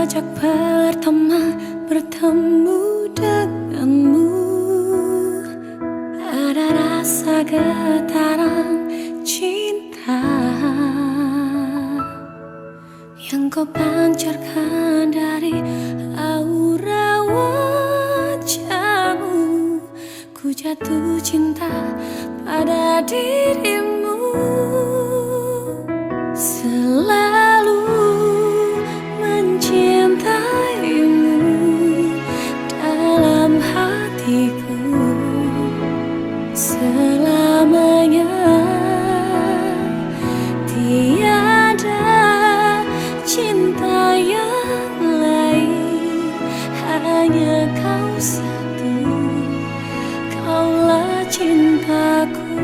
Sejak pertama bertemu denganmu, ada rasa getaran cinta yang kau pancarkan dari aura wajahmu. Ku jatuh cinta pada dirimu, selalu mencintaimu dalam hatiku selamanya. Tiada cinta yang lain, hanya kau satu, kaulah cintaku.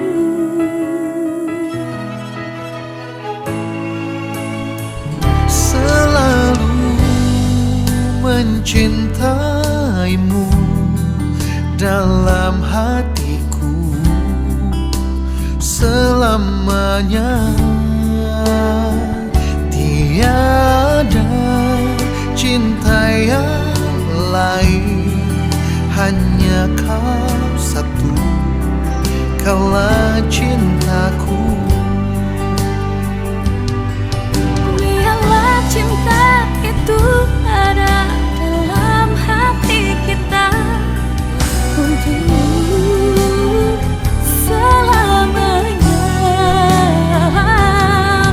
Mencintaimu dalam hatiku selamanya. Tiada cinta yang lain, hanya kau satu, kaulah cintaku. Biarlah cinta itu ada dalam hati kita untuk selamanya.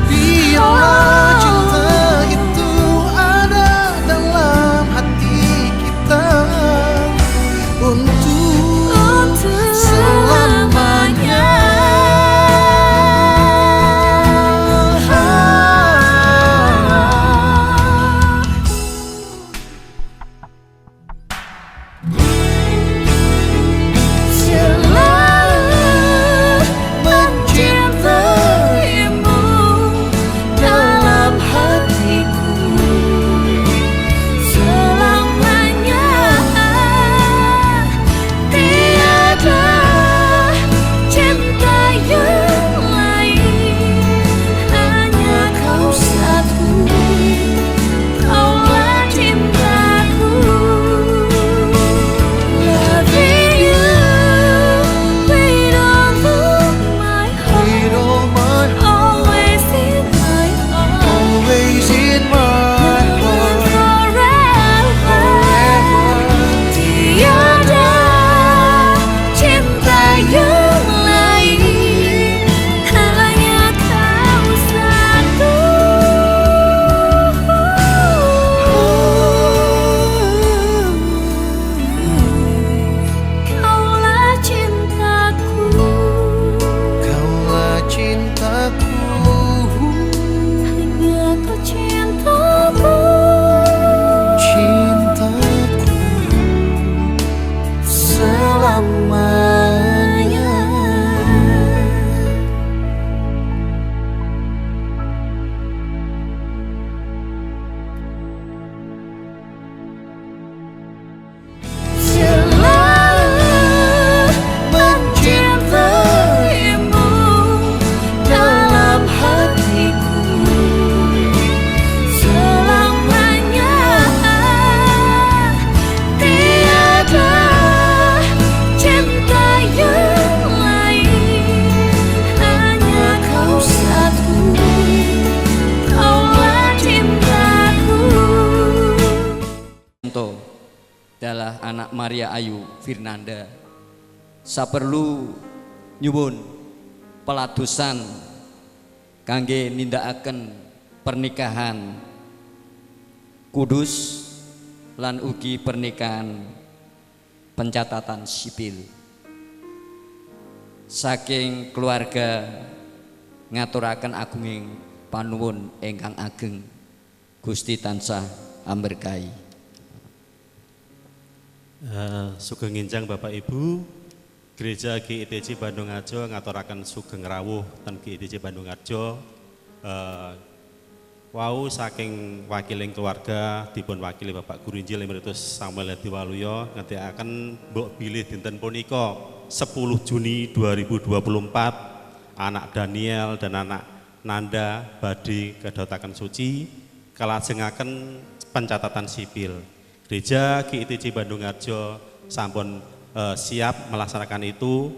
Biarlah cinta itu ada dalam hati kita untuk selamanya. Adalah anak Maria Ayu Firnanda. Saperlu nyuwun peladusan kangge nindakaken pernikahan kudus lan ugi pernikahan pencatatan sipil. Saking keluarga ngaturaken agunging panuwun ingkang ageng, Gusti tansah amberkahi. Sugeng nginjang Bapak Ibu, Gereja GITC Bandung Harjo ngaturaken sugeng rawuh ten GITC Bandung Harjo. Wau saking wakiling keluarga dipun wakili Bapak Guru Injil Emeritus Samuel Hadiwaluyo ngendikaken mbok bilih dinten punika 10 Juni 2024 anak Daniel dan anak Nanda badhe kedadotaken suci kalajengaken pencatatan sipil. Gereja GITC Bandung Harjo sampun siap melaksanakan itu.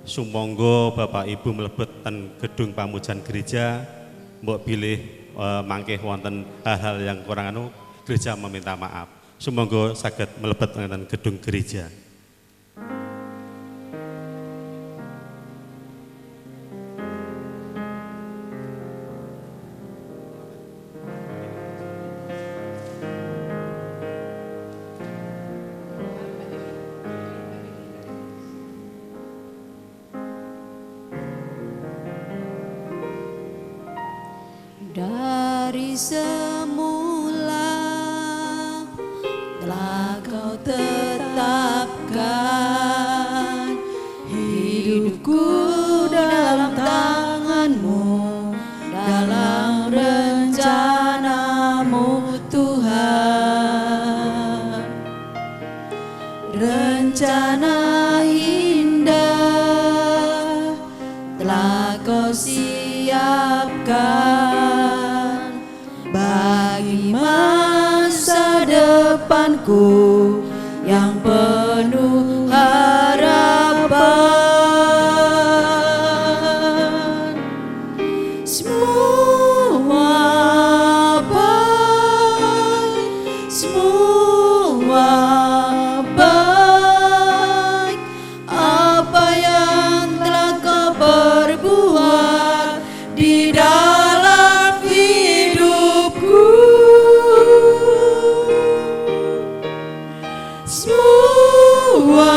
Sumangga Bapak Ibu mlebet ten gedung pamujan gereja, mbok bilih mangkeh wonten hal-hal yang kurang anu, gereja meminta maaf. Sumangga saged mlebet ten gedung gereja. Dari semula telah kau tetapkan hidupku dalam tanganmu, dalam rencanamu Tuhan. Rencana indah telah kau siapkan bagi masa depanku yang penuh harapan. Semua baik apa yang telah kau perbuat di dalam hidupku. Semua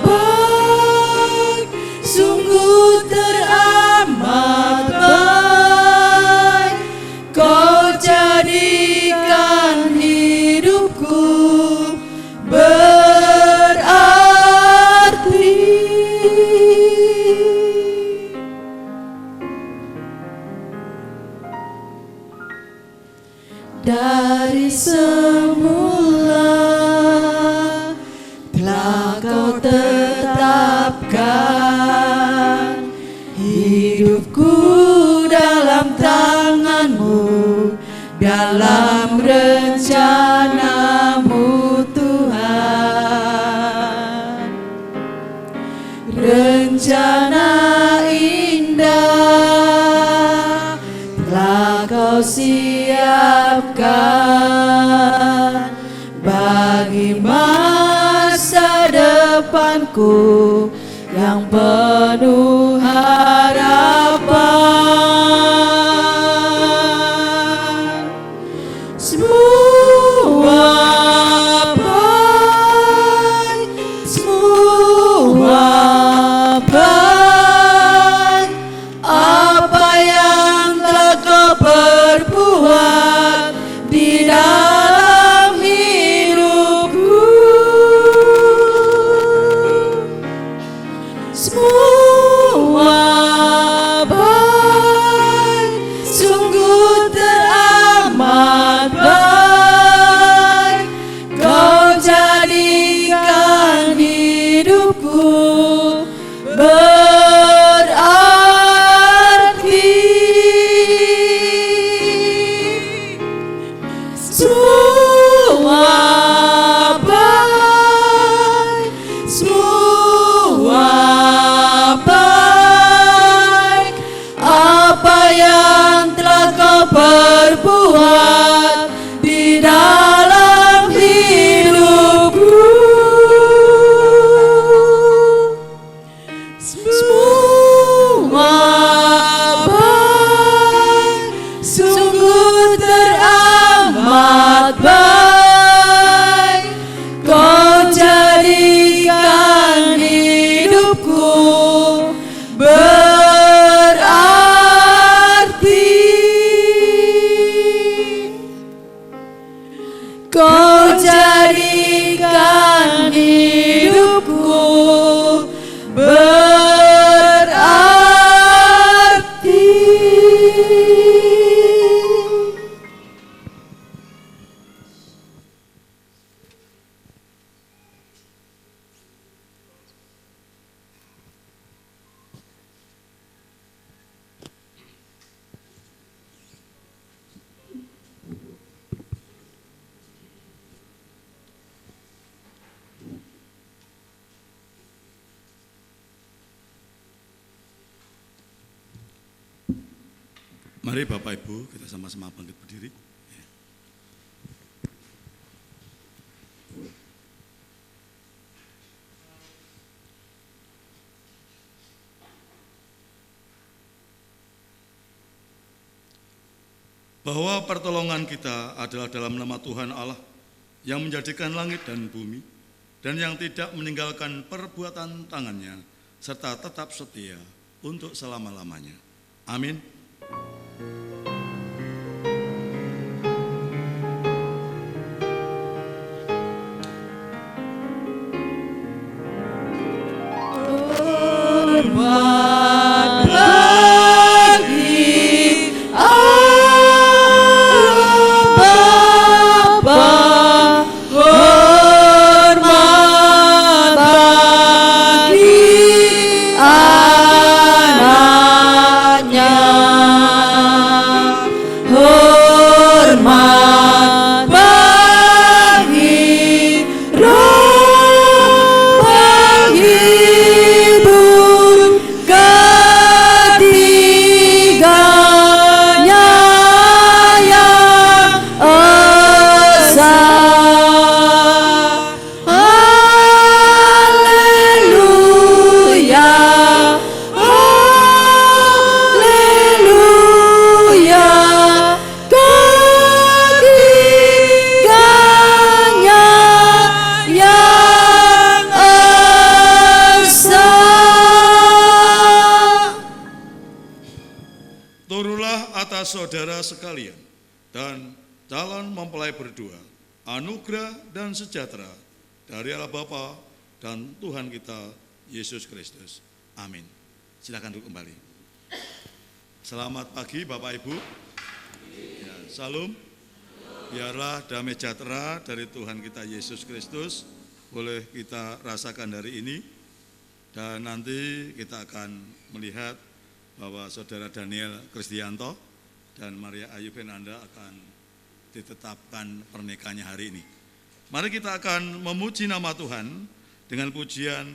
baik, sungguh teramat baik. Kau jadikan hidupku berarti. Dari semula telah kau tetapkan hidupku dalam tanganmu, dalam rencanamu Tuhan. Rencana indah telah kau siapkan bagi masa depanku yang penuh harapan. Semua Mari Bapak Ibu kita sama-sama bangkit berdiri. Bahwa pertolongan kita adalah dalam nama Tuhan Allah yang menjadikan langit dan bumi dan yang tidak meninggalkan perbuatan tangannya serta tetap setia untuk selama-lamanya. Amin. Hormat bagi Allah Bapa, hormat bagi anaknya, hormat bagi Roh penghibur ketiganya yang esa. Haleluya, haleluya, ketiganya yang esa. Turunlah atas saudara sekalian dan calon mempelai berdua, anugerah dan sejahtera dari Allah Bapa dan Tuhan kita Yesus Kristus. Amin. Silakan duduk kembali. Selamat pagi Bapak Ibu. Ya, salam. Biarlah damai sejahtera dari Tuhan kita Yesus Kristus boleh kita rasakan hari ini, dan nanti kita akan melihat bahwa Saudara Daniel Kristianto dan Maria Ayu Fernanda akan ditetapkan pernikahannya hari ini. Mari kita akan memuji nama Tuhan dengan pujian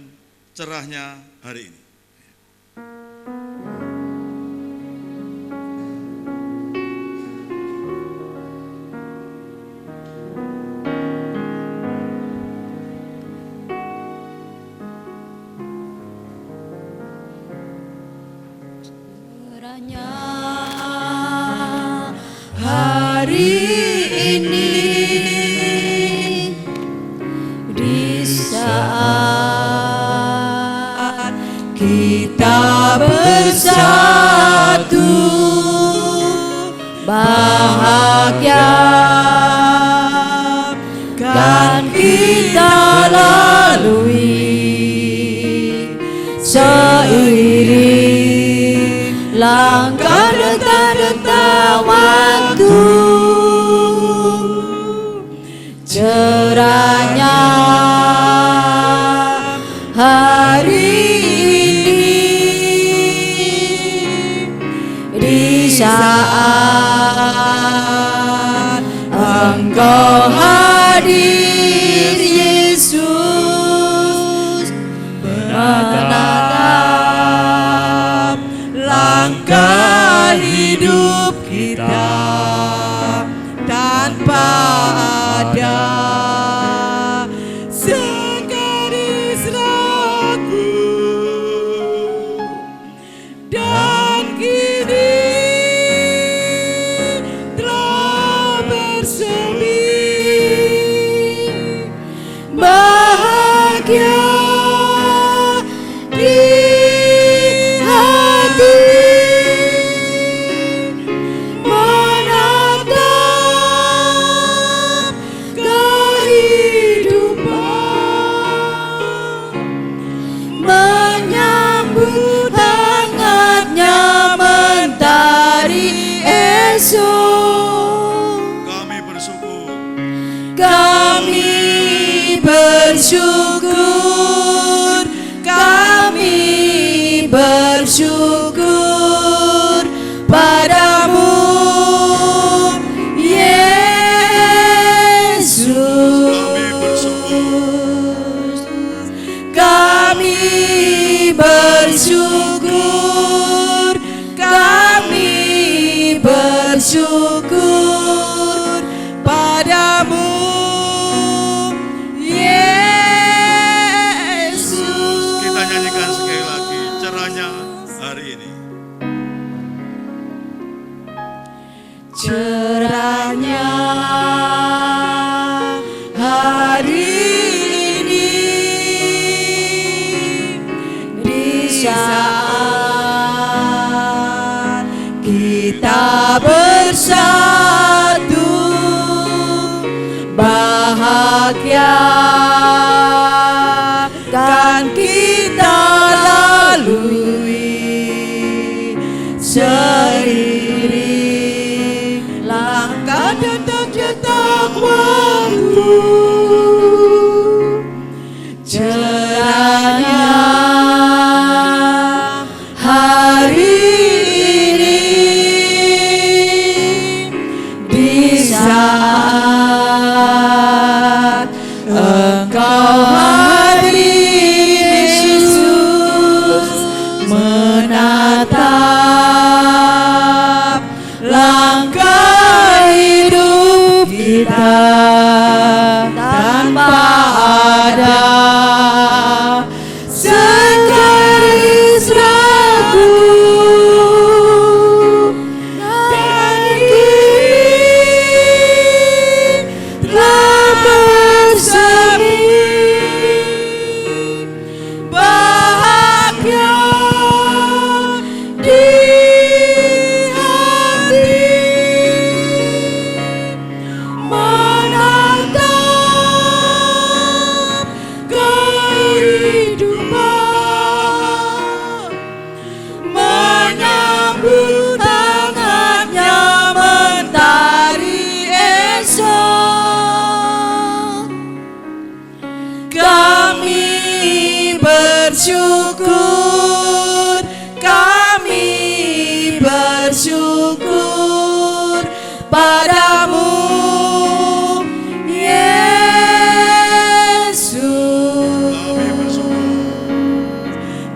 cerahnya hari ini. Kiranya hari ini di saat kita bersatu bahagia kan kita lalui seiring langkah detak-detak waktu. Cerahnya hari ini di saat Engkau hadir Yesus, menatap langkah hidup kita tanpa ada segaris ragu, dan kini telah bersemi bahagia di hati, menatap hari ini. Cerahnya hari ini di saat kita bersatu bahagia kan kita lalui seiring langkah detak-detak waktu. Cerahnya hari ini di saat Engkau hadir Yesus menatap langkah hidup kita tanpa ada segaris ragu dan kini telah bersemi bahagia di hati menatap kehidupan, menyambut tangannya mentari esok. Kami bersyukur, kami bersyukur padamu Yesus.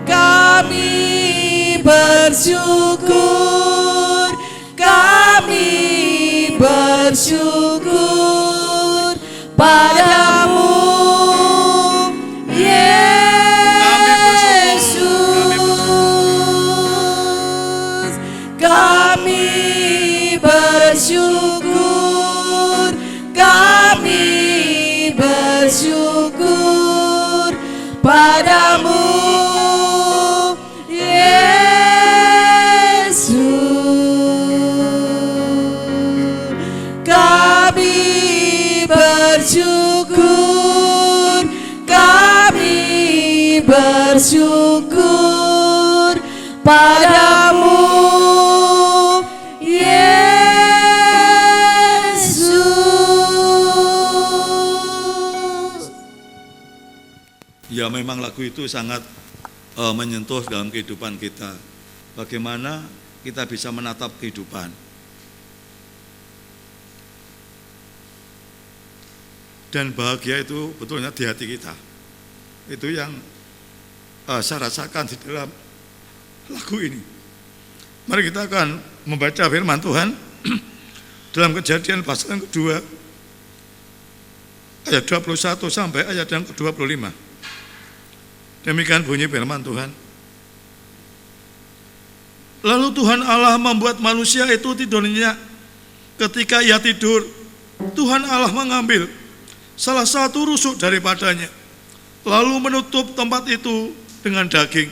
Kami bersyukur, kami bersyukur padamu Yesus. Kami bersyukur, kami bersyukur padamu Yesus. Kami bersyukur, kami bersyukur padamu Yesus. Ya, memang lagu itu sangat menyentuh dalam kehidupan kita. Bagaimana kita bisa menatap kehidupan. Dan bahagia itu betulnya di hati kita. Itu yang saya rasakan di dalam lagu ini. Mari kita akan membaca firman Tuhan dalam Kejadian pasal yang kedua, ayat 21 sampai ayat yang ke-25. Demikian bunyi firman Tuhan. Lalu Tuhan Allah membuat manusia itu tidurnya. Ketika ia tidur, Tuhan Allah mengambil salah satu rusuk daripadanya, lalu menutup tempat itu dengan daging.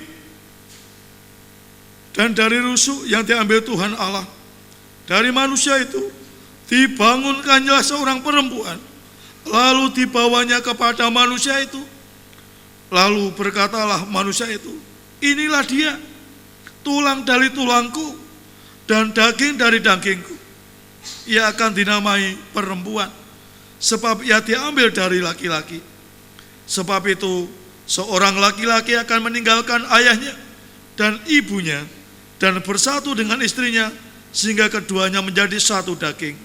Dan dari rusuk yang diambil Tuhan Allah dari manusia itu, dibangunkannya seorang perempuan, lalu dibawanya kepada manusia itu. Lalu berkatalah manusia itu, inilah dia, tulang dari tulangku dan daging dari dagingku. Ia akan dinamai perempuan, sebab ia diambil dari laki-laki. Sebab itu seorang laki-laki akan meninggalkan ayahnya dan ibunya dan bersatu dengan istrinya, sehingga keduanya menjadi satu daging.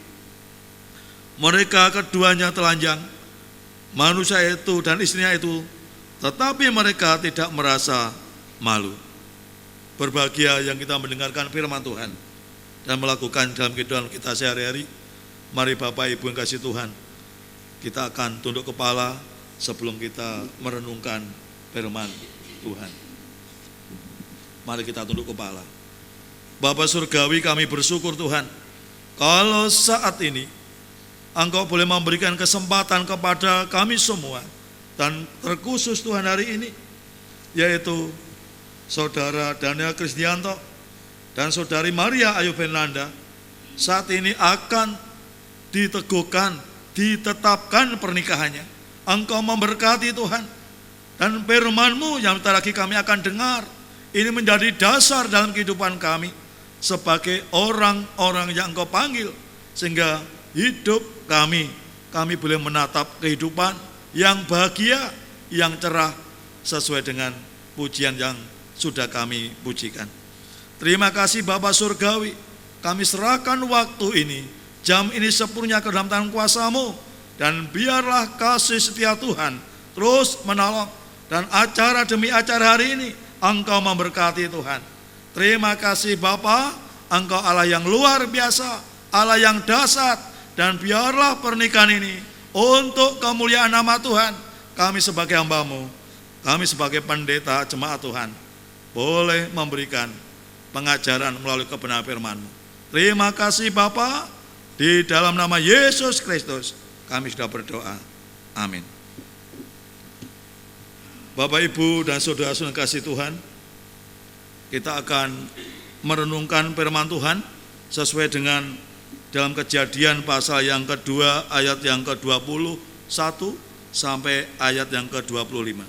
Mereka keduanya telanjang, manusia itu dan istrinya itu, tetapi mereka tidak merasa malu. Berbahagia yang kita mendengarkan firman Tuhan dan melakukan dalam kehidupan kita sehari-hari. Mari Bapak Ibu yang kasih Tuhan, kita akan tunduk kepala sebelum kita merenungkan firman Tuhan. Mari kita tunduk kepala. Bapa Surgawi, kami bersyukur Tuhan, kalau saat ini Engkau boleh memberikan kesempatan kepada kami semua, dan terkhusus Tuhan hari ini, yaitu Saudara Daniel Kristianto dan Saudari Maria Ayu Fernanda, saat ini akan diteguhkan, ditetapkan pernikahannya. Engkau memberkati Tuhan, dan firman-Mu yang bentar lagi kami akan dengar, ini menjadi dasar dalam kehidupan kami sebagai orang-orang yang Engkau panggil, sehingga hidup kami boleh menatap kehidupan yang bahagia, yang cerah, sesuai dengan pujian yang sudah kami pujikan. Terima kasih Bapa Surgawi, kami serahkan waktu ini, jam ini sepenuhnya ke dalam tangan kuasa-Mu, dan biarlah kasih setia Tuhan terus menolong, dan acara demi acara hari ini Engkau memberkati Tuhan. Terima kasih Bapa, Engkau Allah yang luar biasa, Allah yang dahsyat, dan biarlah pernikahan ini untuk kemuliaan nama Tuhan. Kami sebagai hamba-Mu, kami sebagai pendeta jemaat Tuhan, boleh memberikan pengajaran melalui kebenaran firman-Mu. Terima kasih Bapa, di dalam nama Yesus Kristus kami sudah berdoa. Amin. Bapak, Ibu, dan saudara-saudara kasih Tuhan, kita akan merenungkan firman Tuhan sesuai dengan dalam Kejadian pasal yang kedua ayat yang ke-21 sampai ayat yang ke-25.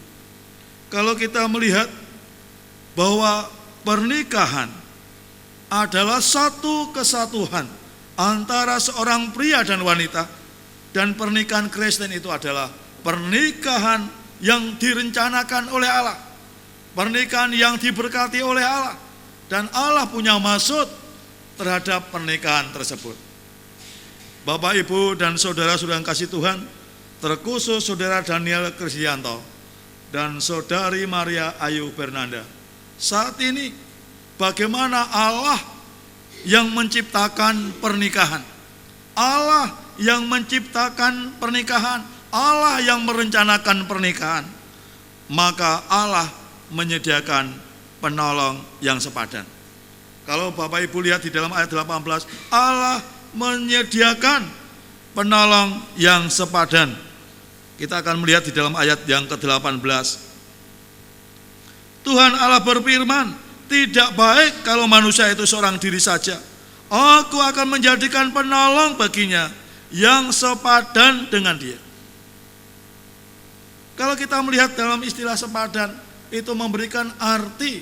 Kalau kita melihat bahwa pernikahan adalah satu kesatuan antara seorang pria dan wanita, dan pernikahan Kristen itu adalah pernikahan yang direncanakan oleh Allah, pernikahan yang diberkati oleh Allah, dan Allah punya maksud terhadap pernikahan tersebut. Bapak, Ibu, dan saudara-saudara yang kasih Tuhan, terkhusus Saudara Daniel Kristianto dan Saudari Maria Ayu Fernanda, saat ini bagaimana Allah yang menciptakan pernikahan, Allah yang menciptakan pernikahan, Allah yang merencanakan pernikahan, maka Allah menyediakan penolong yang sepadan. Kalau Bapak Ibu lihat di dalam ayat 18, Allah menyediakan penolong yang sepadan. Kita akan melihat di dalam ayat yang ke-18. Tuhan Allah berfirman, tidak baik kalau manusia itu seorang diri saja. Aku akan menjadikan penolong baginya yang sepadan dengan dia. Kalau kita melihat dalam istilah sepadan, itu memberikan arti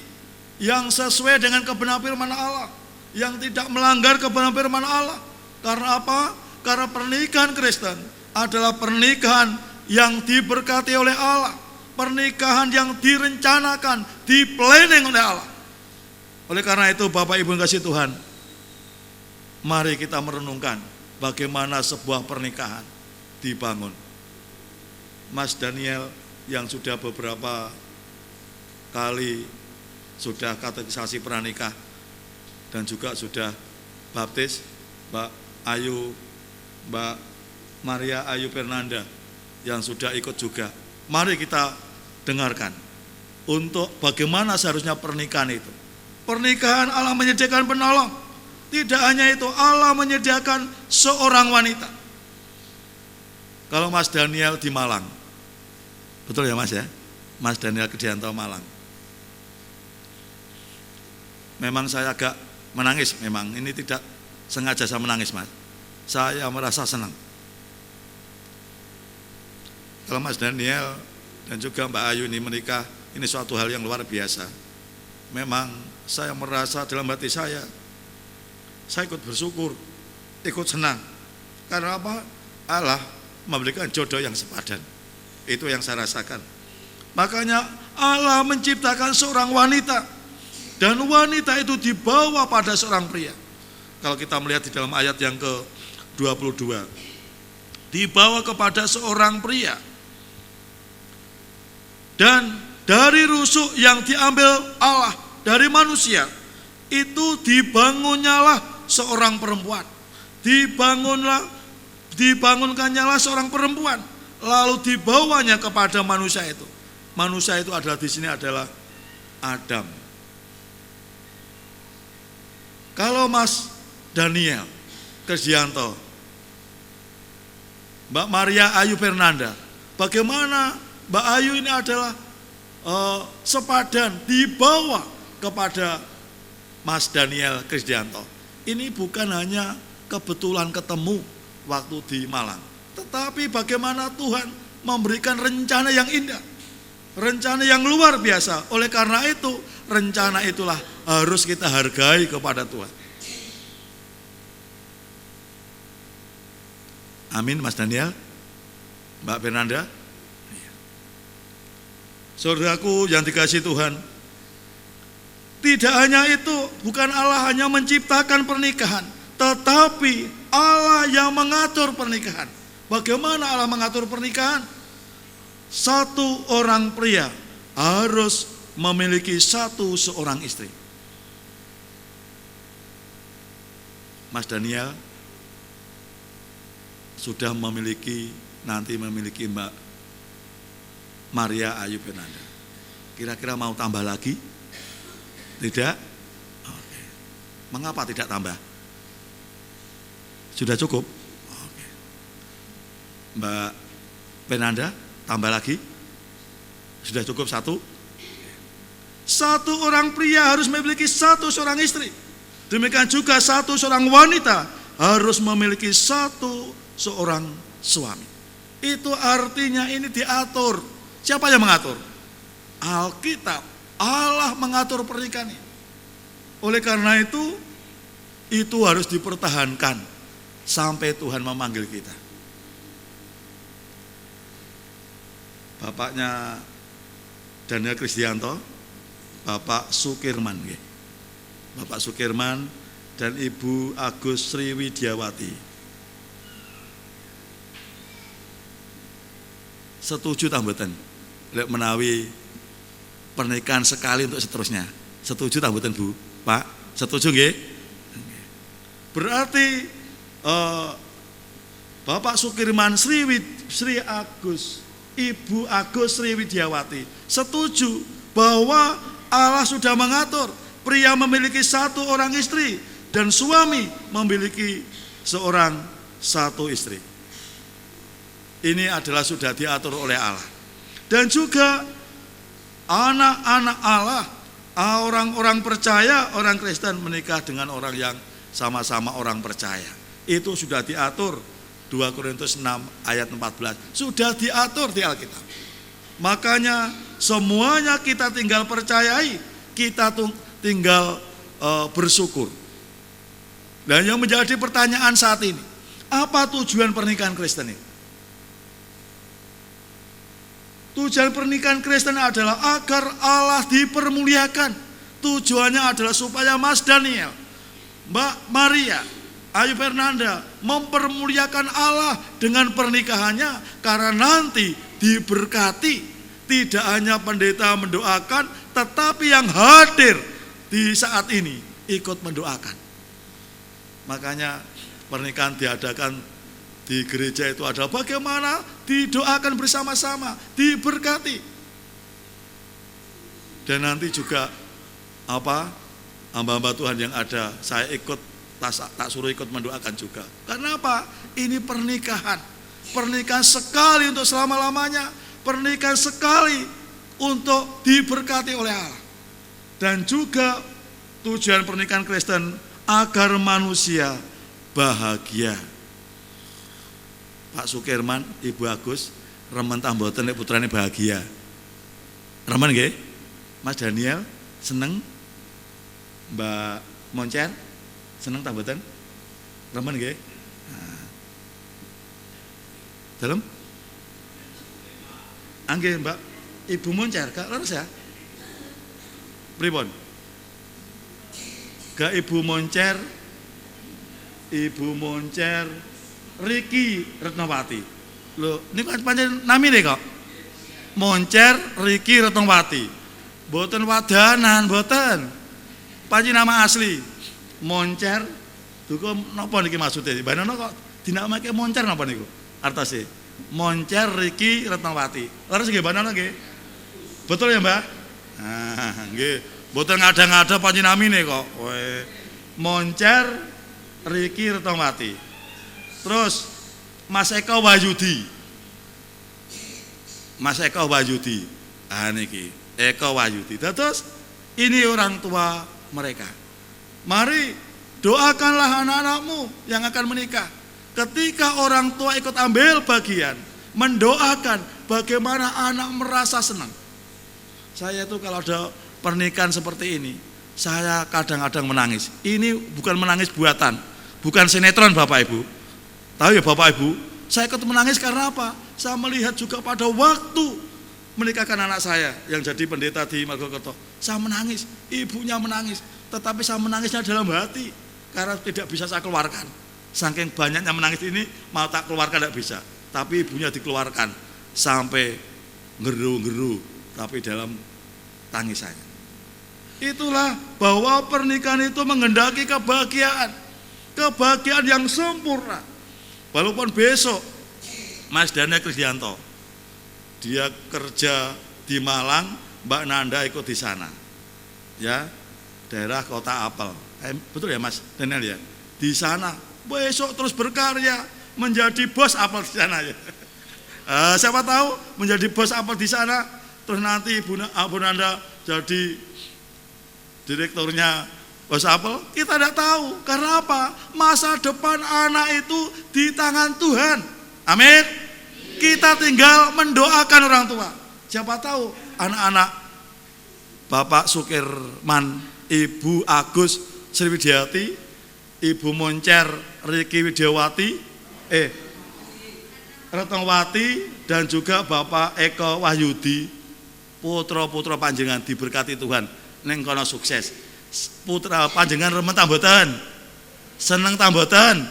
yang sesuai dengan kebenaran firman Allah, yang tidak melanggar kebenaran firman Allah. Karena apa? Karena pernikahan Kristen adalah pernikahan yang diberkati oleh Allah, pernikahan yang direncanakan, di-planning oleh Allah. Oleh karena itu Bapak Ibu yang kasih Tuhan, mari kita merenungkan bagaimana sebuah pernikahan dibangun. Mas Daniel yang sudah beberapa kali sudah katekisasi pranikah dan juga sudah baptis, Mbak Maria Ayu Fernanda yang sudah ikut juga. Mari kita dengarkan untuk bagaimana seharusnya pernikahan itu. Pernikahan Allah menyediakan penolong. Tidak hanya itu, Allah menyediakan seorang wanita. Kalau Mas Daniel di Malang, betul ya Mas ya? Mas Daniel Kristianto Malang. Memang saya agak menangis, memang ini tidak sengaja saya menangis Mas. Saya merasa senang. Kalau Mas Daniel dan juga Mbak Ayu ini menikah, ini suatu hal yang luar biasa. Memang saya merasa dalam hati saya ikut bersyukur, ikut senang. Karena apa? Allah memberikan jodoh yang sepadan. Itu yang saya rasakan. Makanya Allah menciptakan seorang wanita, dan wanita itu dibawa pada seorang pria. Kalau kita melihat di dalam ayat yang ke-22, dibawa kepada seorang pria. Dan dari rusuk yang diambil Allah dari manusia, itu dibangunnyalah seorang perempuan. Dibangunkannyalah seorang perempuan, lalu dibawanya kepada manusia itu. Manusia itu adalah di sini adalah Adam. Kalau Mas Daniel Krisdianto, Mbak Maria Ayu Fernanda, bagaimana Mbak Ayu ini adalah sepadan dibawa kepada Mas Daniel Krisdianto. Ini bukan hanya kebetulan ketemu waktu di Malang, tetapi bagaimana Tuhan memberikan rencana yang indah, rencana yang luar biasa. Oleh karena itu, rencana itulah harus kita hargai kepada Tuhan. Amin, Mas Daniel, Mbak Fernanda. Saudaraku yang dikasihi Tuhan, tidak hanya itu, bukan Allah hanya menciptakan pernikahan, tetapi Allah yang mengatur pernikahan. Bagaimana Allah mengatur pernikahan? Satu orang pria harus memiliki seorang istri. Mas Daniel sudah nanti memiliki Mbak Maria Ayu Fernanda. Kira-kira mau tambah lagi? Tidak? Oke. Mengapa tidak tambah? Sudah cukup? Oke. Mbak Fernanda, tambah lagi? Sudah cukup satu? Satu orang pria harus memiliki seorang istri. Demikian juga seorang wanita harus memiliki seorang suami. Itu artinya ini diatur. Siapa yang mengatur? Alkitab. Allah mengatur pernikahan ini. Oleh karena itu harus dipertahankan sampai Tuhan memanggil kita. Bapaknya Daniel Krisdianto, Bapak Sukirman, Bapak Sukirman dan Ibu Agus Sri Widiawati. Setuju tambutan lek menawi pernikahan sekali untuk seterusnya. Setuju tambutan Bu? Pak, setuju nggih? Berarti Bapak Sukirman Sri Agus, Ibu Agus Sri Widiawati setuju bahwa Allah sudah mengatur pria memiliki orang istri dan suami memiliki satu istri. Ini adalah sudah diatur oleh Allah. Dan juga anak-anak Allah, orang-orang percaya, orang Kristen menikah dengan orang yang sama-sama orang percaya. Itu sudah diatur 2 Korintus 6 ayat 14. Sudah diatur di Alkitab. Makanya semuanya kita tinggal percayai, kita tinggal bersyukur. Dan yang menjadi pertanyaan saat ini, apa tujuan pernikahan Kristen ini? Tujuan pernikahan Kristen adalah agar Allah dipermuliakan. Tujuannya adalah supaya Mas Daniel, Mbak Maria Ayu Fernanda mempermuliakan Allah dengan pernikahannya, karena nanti diberkati. Tidak hanya pendeta mendoakan, tetapi yang hadir di saat ini ikut mendoakan. Makanya pernikahan diadakan di gereja itu adalah bagaimana didoakan bersama-sama, diberkati. Dan nanti juga hamba-hamba Tuhan yang ada, saya ikut, tak suruh ikut mendoakan juga. Karena apa? Ini pernikahan. Pernikahan sekali untuk selama-lamanya. Pernikahan sekali untuk diberkati oleh Allah. Dan juga tujuan pernikahan Kristen agar manusia bahagia. Pak Sukirman, Ibu Agus, remen tamboten nek putrane bahagia. Remen nggih? Mas Daniel seneng? Mbak Moncer seneng tamboten? Remen nggih? Nah. Dalem? Nggih, Mbak Ibu Moncer, Kak leres ya? Pripun? Gak Ibu Moncer Riki Retnowati. Lho, ini pancen namine kok. Moncer Riki Retnowati. Mboten wadanan, mboten. Pancen nama asli. Moncer. Duka napa niki maksude? Banana kok dinamake Moncer napa niku? Artose. Moncer Riki Retnowati. Leres nggih banana nggih? Betul ya, Mbak? Nah, nggih. Mboten ngada-ngada pancen namine kok. Moncer Riki Retnowati. Terus Mas Eko Wahyudi. Mas Eko Wahyudi. Ah niki, Eko Wahyudi. Terus ini orang tua mereka. Mari doakanlah anak-anakmu yang akan menikah. Ketika orang tua ikut ambil bagian, mendoakan bagaimana anak merasa senang. Saya tuh kalau ada pernikahan seperti ini, saya kadang-kadang menangis. Ini bukan menangis buatan, bukan sinetron Bapak Ibu. Tahu ya Bapak Ibu, saya ikut menangis karena apa? Saya melihat juga pada waktu menikahkan anak saya yang jadi pendeta di Margokerto. Saya menangis, ibunya menangis, tetapi saya menangisnya dalam hati karena tidak bisa saya keluarkan. Saking banyaknya menangis ini mau tak keluarkan tidak bisa, tapi ibunya dikeluarkan sampai ngeru-ngeru, tapi dalam tangisannya. Itulah bahwa pernikahan itu menghendaki kebahagiaan, kebahagiaan yang sempurna. Walaupun besok Mas Daniel Krisdianto dia kerja di Malang, Mbak Nanda ikut di sana, ya daerah Kota Apel, betul ya Mas Daniel ya, di sana besok terus berkarya menjadi bos apel di sana ya. Siapa tahu menjadi bos apel di sana, terus nanti Ibu Nanda jadi direkturnya bos apel, kita tidak tahu. Karena apa? Masa depan anak itu di tangan Tuhan. Amin. Kita tinggal mendoakan orang tua. Siapa tahu anak-anak Bapak Sukirman, Ibu Agus Sriwidyati, Ibu Moncer Riki Widyawati, Retnowati, dan juga Bapak Eko Wahyudi, putra-putra panjenengan diberkati Tuhan ning kono sukses. Putra panjenengan remen tamboten, seneng tamboten,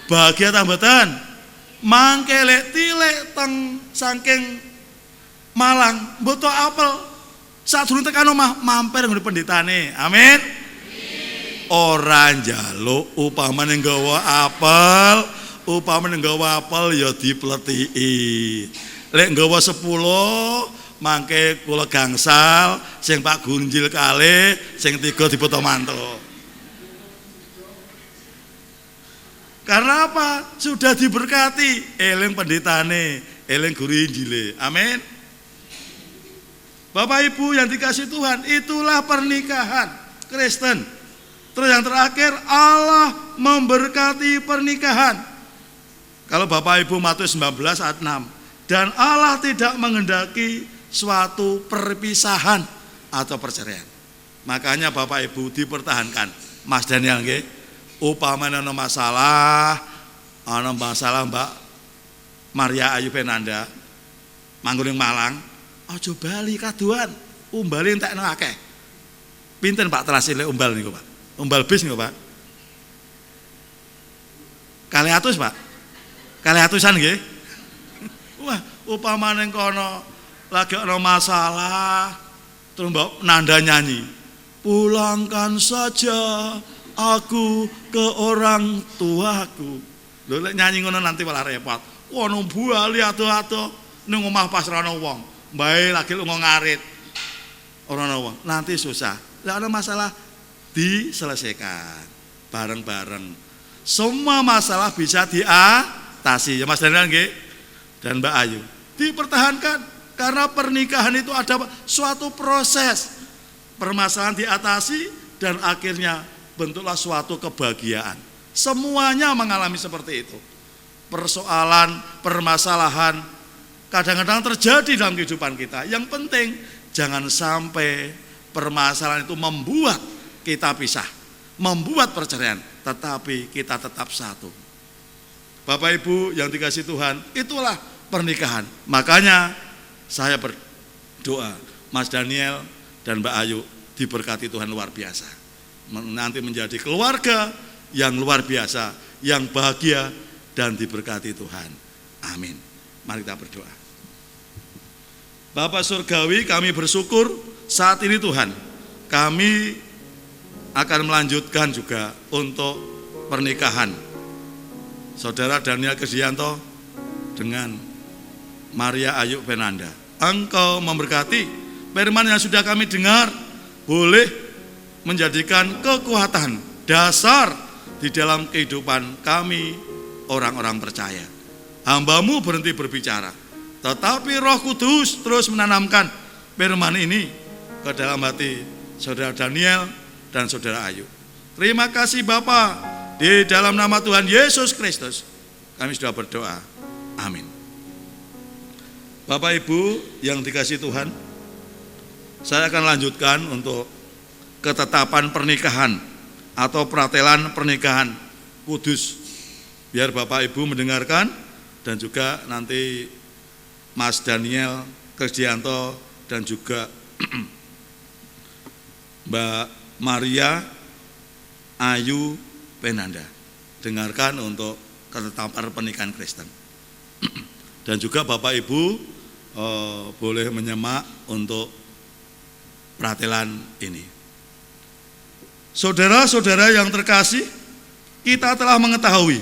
bahagia tamboten, mangke lek tilek teng saking Malang mboto apel sadurunge tekan omah mampir ngene pendetane. Amin. Ora njaluk upamane nggawa apel, upamane nggawa apel ya dipletiki. Lek nggawa 10 mangke kula gangsal, sing Pak Gunjil kalih, sing 3 dipoto mantu. Karena apa? Sudah diberkati, eling pendetane, eling guru Injile. Amin. Bapak Ibu yang dikasih Tuhan, itulah pernikahan Kristen. Terus yang terakhir, Allah memberkati pernikahan. Kalau Bapak Ibu Matius 19 ayat 6, dan Allah tidak menghendaki suatu perpisahan atau perceraian. Makanya Bapak Ibu dipertahankan. Mas Daniel nggih, upamane ana masalah Mbak Maria Ayu Penanda manggon ing Malang, aja bali kaduan, umbale entekno akeh. Pinten Pak terasile umbal niku, Pak? Umbal bis niku, Pak? 200, Pak? 200-an nggih. Wah, upamane kono lagi ada masalah, terus Mbak Nanda nyanyi, pulangkan saja aku ke orang tuaku. Lho lek nyanyi ngono nanti malah repot. Wono bali ado-ado ning omah pas ora ana wong. Mbae lagi lunga ngarit. Ora ana wong, nanti susah. Lek ada masalah diselesaikan bareng-bareng. Semua masalah bisa diatasi. Ya Mas Daniel nggih dan Mbak Ayu. Dipertahankan. Karena pernikahan itu ada suatu proses, permasalahan diatasi dan akhirnya bentuklah suatu kebahagiaan. Semuanya mengalami seperti itu. Persoalan, permasalahan kadang-kadang terjadi dalam kehidupan kita. Yang penting jangan sampai permasalahan itu membuat kita pisah, membuat perceraian, tetapi kita tetap satu. Bapak Ibu yang dikasih Tuhan, itulah pernikahan. Makanya saya berdoa, Mas Daniel dan Mbak Ayu diberkati Tuhan luar biasa. Nanti menjadi keluarga yang luar biasa, yang bahagia dan diberkati Tuhan. Amin. Mari kita berdoa. Bapa Surgawi, kami bersyukur saat ini Tuhan, kami akan melanjutkan juga untuk pernikahan Saudara Daniel Krisdianto dengan Maria Ayu Penanda. Engkau memberkati firman yang sudah kami dengar, boleh menjadikan kekuatan dasar di dalam kehidupan kami orang-orang percaya. Hamba-Mu berhenti berbicara, tetapi Roh Kudus terus menanamkan firman ini ke dalam hati saudara Daniel dan saudara Ayu. Terima kasih Bapa, di dalam nama Tuhan Yesus Kristus kami sudah berdoa. Amin. Bapak Ibu yang dikasihi Tuhan, saya akan lanjutkan untuk ketetapan pernikahan atau pratelan pernikahan kudus. Biar Bapak Ibu mendengarkan dan juga nanti Mas Daniel Krisdianto dan juga Mbak Maria Ayu Penanda dengarkan untuk ketetapan pernikahan Kristen. Dan juga Bapak Ibu boleh menyimak untuk pratelan ini. Saudara-saudara yang terkasih, kita telah mengetahui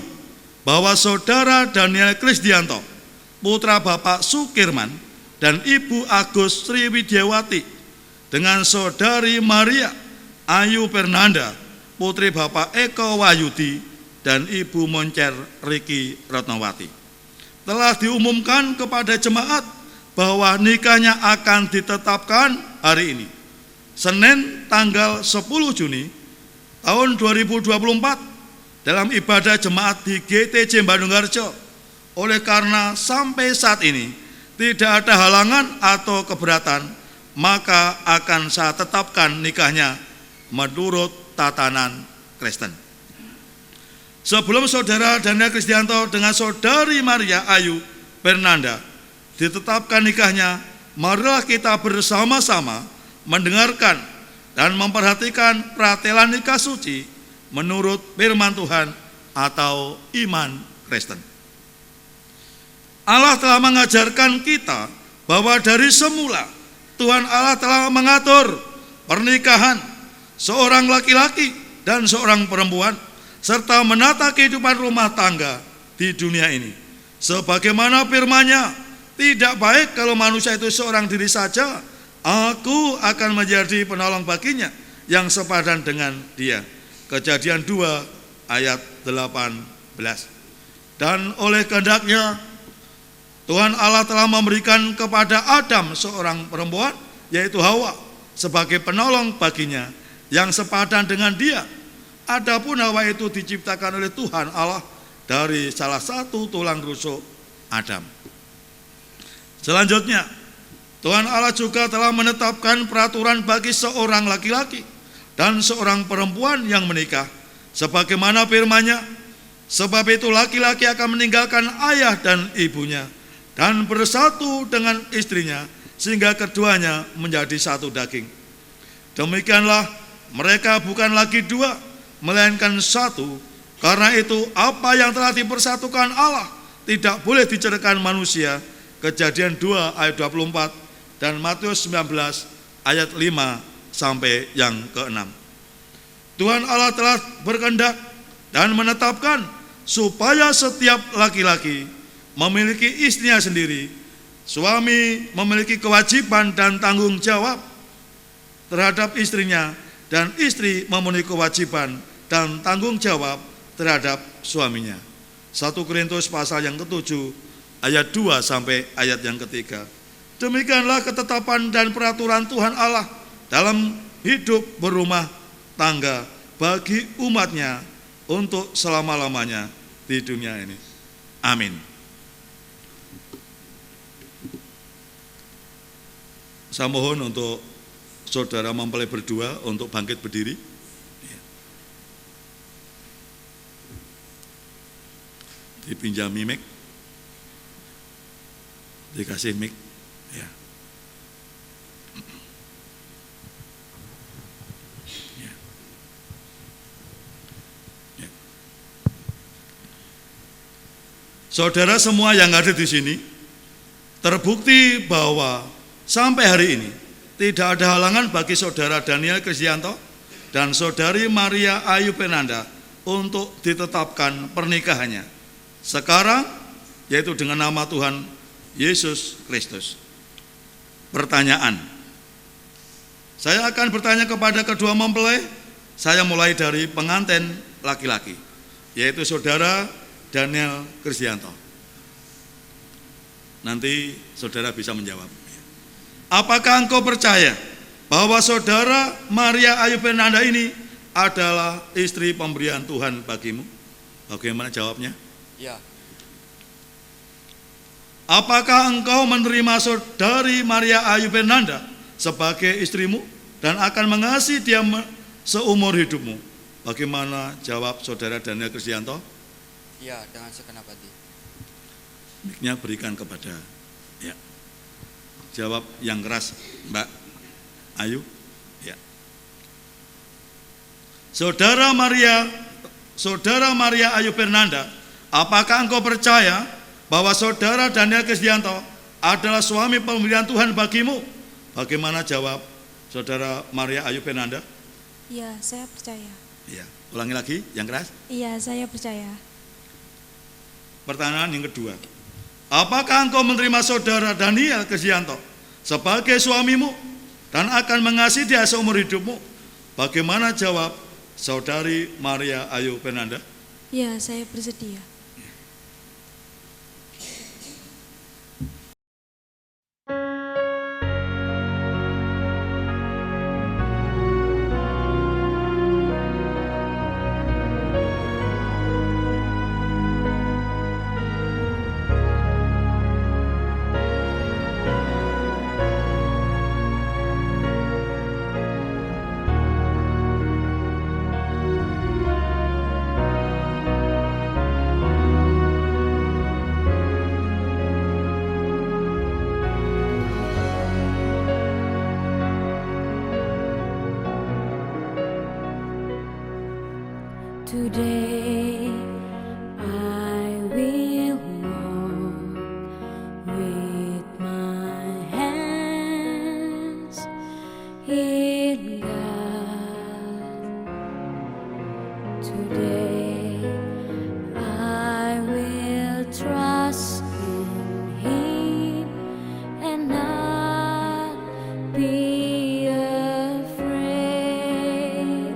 bahwa saudara Daniel Krisdianto, putra Bapak Sukirman dan Ibu Agus Sri Widyawati, dengan saudari Maria Ayu Fernanda, putri Bapak Eko Wahyudi dan Ibu Moncer Riki Ratnawati, telah diumumkan kepada jemaat bahwa nikahnya akan ditetapkan hari ini, Senin tanggal 10 Juni tahun 2024 dalam ibadah jemaat di GTJ Bandungharjo. Oleh karena sampai saat ini tidak ada halangan atau keberatan, maka akan saya tetapkan nikahnya menurut tatanan Kristen. Sebelum saudara Daniel Krisdianto dengan saudari Maria Ayu Fernanda ditetapkan nikahnya, marilah kita bersama-sama mendengarkan dan memperhatikan pratelan nikah suci menurut firman Tuhan atau iman Kristen. Allah telah mengajarkan kita bahwa dari semula Tuhan Allah telah mengatur pernikahan seorang laki-laki dan seorang perempuan, serta menata kehidupan rumah tangga di dunia ini. Sebagaimana firman-Nya, tidak baik kalau manusia itu seorang diri saja, aku akan menjadi penolong baginya yang sepadan dengan dia. Kejadian 2 ayat 18. Dan oleh kehendaknya Tuhan Allah telah memberikan kepada Adam seorang perempuan, yaitu Hawa, sebagai penolong baginya yang sepadan dengan dia. Adapun Hawa itu diciptakan oleh Tuhan Allah dari salah satu tulang rusuk Adam. Selanjutnya, Tuhan Allah juga telah menetapkan peraturan bagi seorang laki-laki dan seorang perempuan yang menikah, sebagaimana firman-Nya, sebab itu laki-laki akan meninggalkan ayah dan ibunya dan bersatu dengan istrinya, sehingga keduanya menjadi satu daging. Demikianlah mereka bukan lagi dua, melainkan satu. Karena itu apa yang telah dipersatukan Allah tidak boleh diceraikan manusia. Kejadian 2 ayat 24 dan Matius 19 ayat 5 sampai yang ke-6. Tuhan Allah telah berkehendak dan menetapkan supaya setiap laki-laki memiliki istrinya sendiri. Suami memiliki kewajiban dan tanggung jawab terhadap istrinya, dan istri memenuhi kewajiban dan tanggung jawab terhadap suaminya. 1 Korintus pasal yang ke-7 ayat 2 sampai ayat yang ke-3. Demikianlah ketetapan dan peraturan Tuhan Allah dalam hidup berumah tangga bagi umat-Nya untuk selama-lamanya di dunia ini. Amin. Saya mohon untuk saudara mempelai berdua untuk bangkit berdiri. Dipinjami mic, dikasih mic, ya. Ya. Ya. Saudara semua yang ada di sini, terbukti bahwa sampai hari ini tidak ada halangan bagi saudara Daniel Krisdianto dan saudari Maria Ayu Penanda untuk ditetapkan pernikahannya sekarang, yaitu dengan nama Tuhan Yesus Kristus. Pertanyaan, saya akan bertanya kepada kedua mempelai Saya mulai dari pengantin laki-laki, yaitu saudara Daniel Krisdianto. Nanti saudara bisa menjawab. Apakah engkau percaya bahwa saudara Maria Ayu Fernanda ini adalah istri pemberian Tuhan bagimu? Bagaimana jawabnya? Ya. Apakah engkau menerima saudari Maria Ayu Fernanda sebagai istrimu dan akan mengasihi dia seumur hidupmu? Bagaimana jawab saudara Daniel Krisdianto? Ya, dengan segenap hati. Mic-nya berikan kepada ya. Jawab yang keras, Mbak Ayu. Ya. Saudara Maria Ayu Fernanda, apakah engkau percaya bahwa saudara Daniel Krisdianto adalah suami pemberian Tuhan bagimu? Bagaimana jawab saudara Maria Ayu Fernanda? Iya, saya percaya. Iya, ulangi lagi yang keras. Iya, saya percaya. Pertanyaan yang kedua, apakah engkau menerima saudara Daniel Krisdianto sebagai suamimu dan akan mengasihi dia seumur hidupmu? Bagaimana jawab saudari Maria Ayu Fernanda? Iya, saya bersedia. Today I will walk with my hands in God. Today I will trust in Him and not be afraid.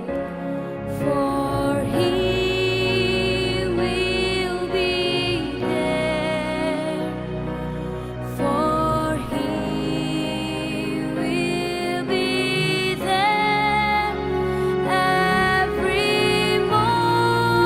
For He will be there. For He will be there every morning.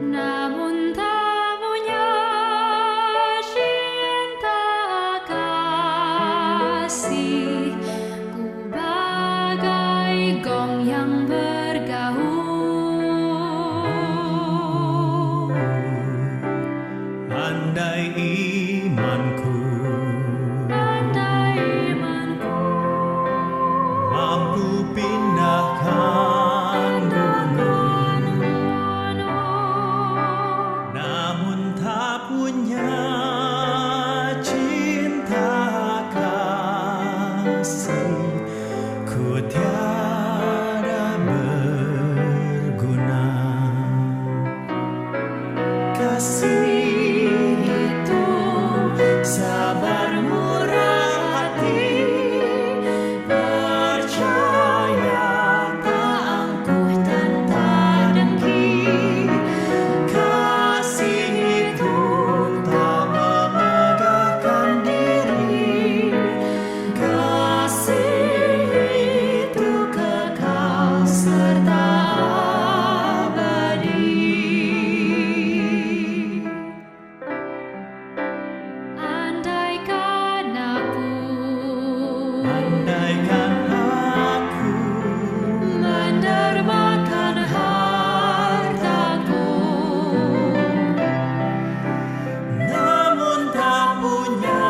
namun tak punya cinta kasih. Ku bagai gong yang bergaul. Andai imanku mampu pindahkan gunung, namun tak punya cinta kasih, ku tiada berguna. Kasih itu sabar murah hati, percaya tak angkuh dan tak dengki. Kasih itu tak memegahkan diri, kasih itu kekal serta abadi. Andaikan aku mendermakan hartaku, namun tak punya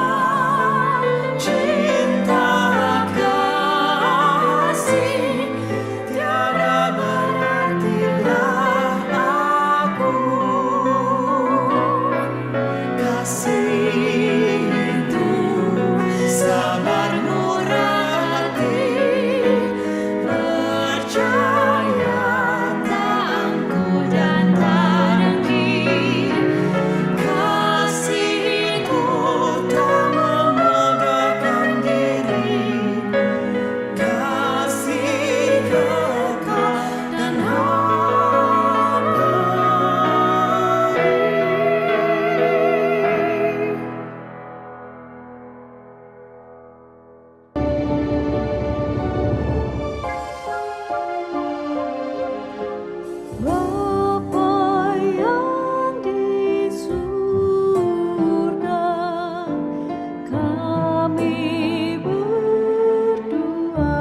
cinta kasih, tiada berartilah aku. Kasih itu sabar murah hati, percaya tak angkuh dan tak dengki. Kasih itu tak memegahkan diri, kasih kekal dan abadi. Bapa yang di surga, kami berdua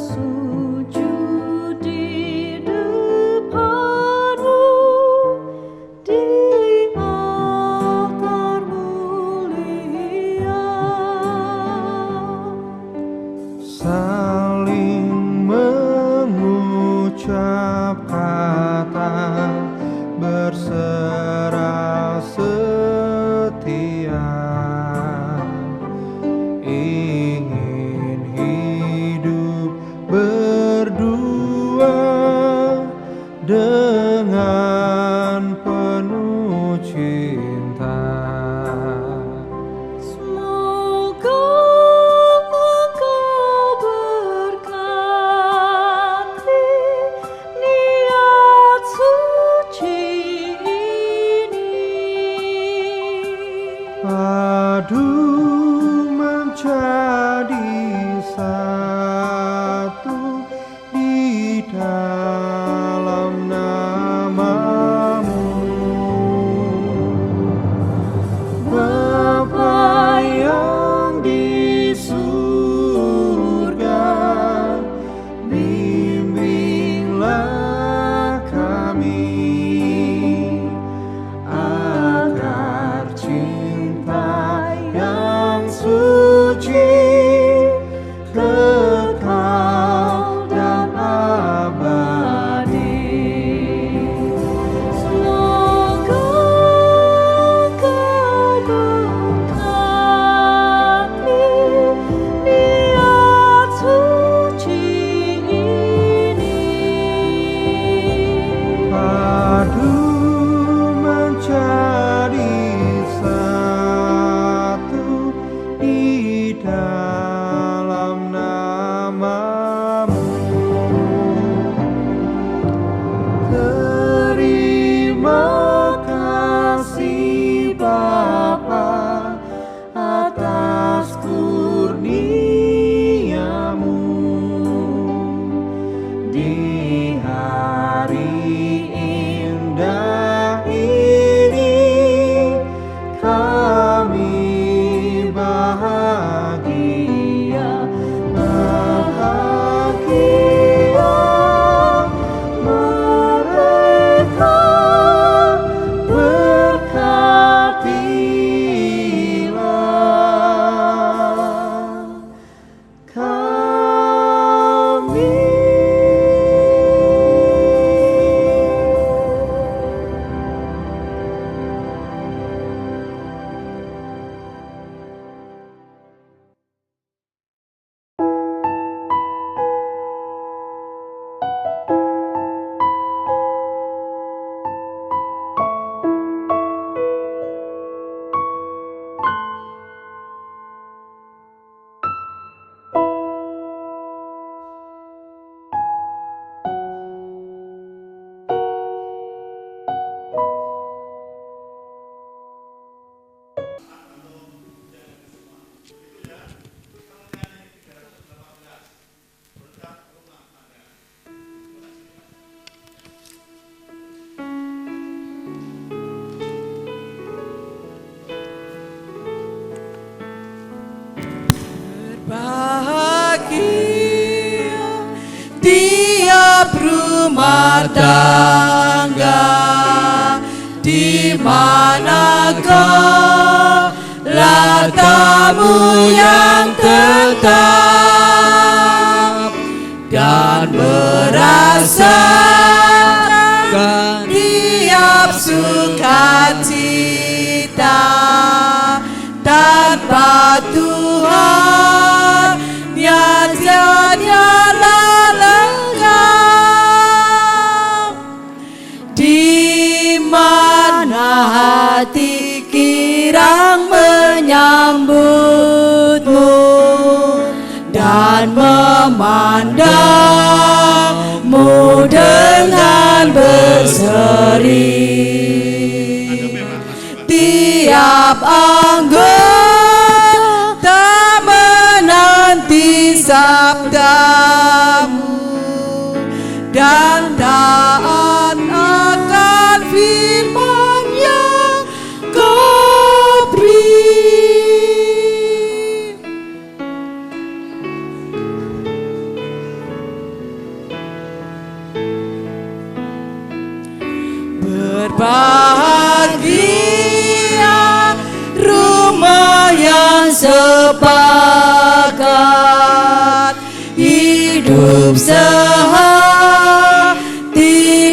bersujud di depan-Mu di altar mulia. Saling mengucap kata berserah setia, ingin hidup berdua dengan penuh cinta. Semoga Engkau berkati niat suci ini. Padu menjadi satu di dalam nama-Mu. Bapa yang di surga, bimbinglah kami agar cinta yang suci kekal dan abadi. rumah tangga, di manakah letakmu yang tetap dan merasakan tiap sukacita tanpa Tuhan nyatanya lengkap. Di mana hati kirang menyambutmu dan memandangmu dengan berseri. Tiap anggota menanti sabdamu dan taat akan firman yang kau beri. Berbahagia rumah yang sepakat, hidup sehati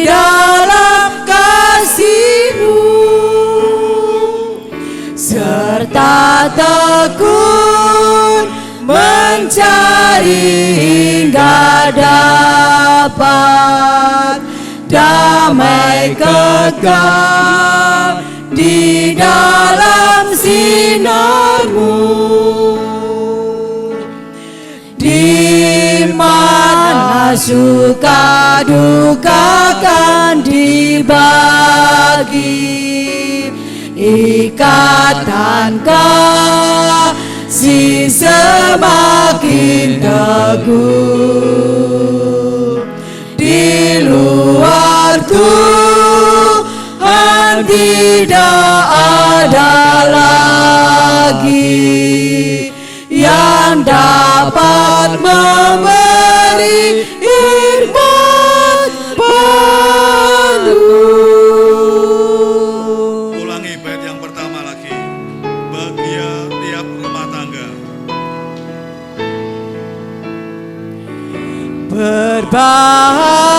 dalam kasih-Mu, serta tekun mencari hingga dapat damai kekal di dalam sinar-Mu. Di mana suka duka kan dibagi, ikatan kasih semakin teguh. Di luar Tuhan tidak ada lagi yang dapat memberi hikmat penuh. Ulangi bait yang pertama lagi. Bahagia tiap rumah tangga. Berbahagia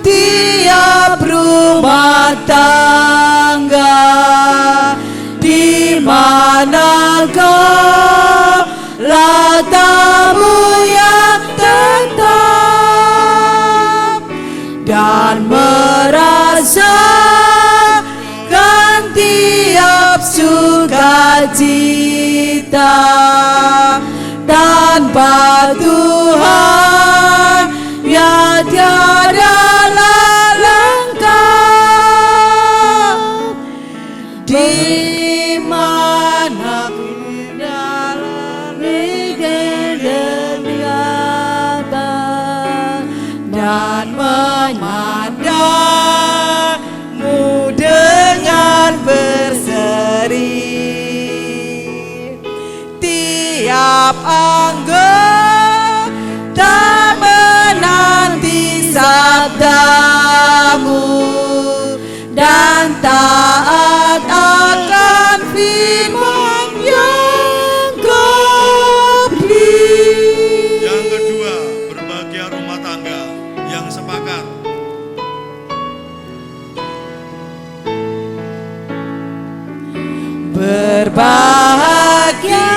tiap rumah tangga, di manakah letakmu yang tetap dan merasakan tiap sukacita tanpa Tuhan ya tiada lengkap. Di mana dalam kelihatan dan memandangmu dengan berseri. Tiap anggota menanti sabdamu dan taat akan firman yang kau beri. Yang kedua, berbahagia rumah tangga yang sepakat. Berbahagia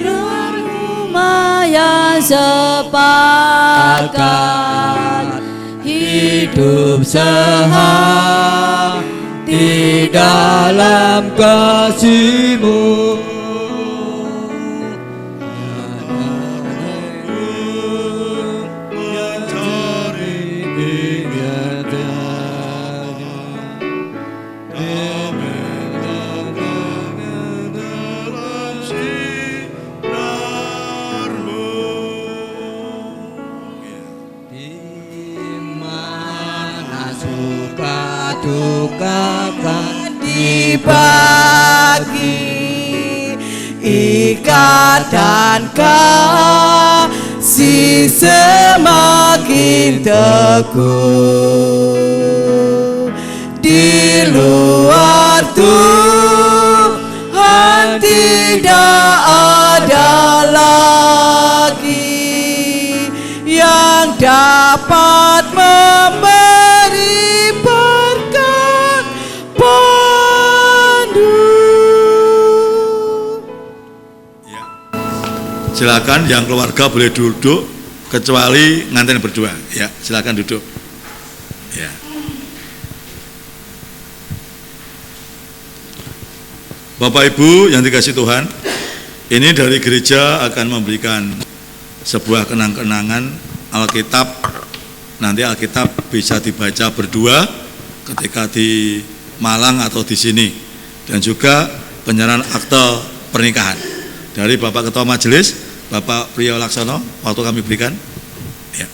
rumah yang sepakat, hidup sehati dalam kasih-Mu. Duka kan dibagi, ikatan kasih semakin teguh. Di luar Tuhan tidak ada lagi yang dapat memberi berkat penuh. Ya. Silakan yang keluarga boleh duduk kecuali nganten berdua. Ya, silakan duduk. Ya. Bapak Ibu yang dikasihi Tuhan, ini dari gereja akan memberikan sebuah kenang-kenangan Alkitab. Nanti Alkitab bisa dibaca berdua ketika di Malang atau di sini, dan juga penyerahan akte pernikahan dari Bapak Ketua Majelis, Bapak Priyo Laksono. Waktu kami berikan. Ya.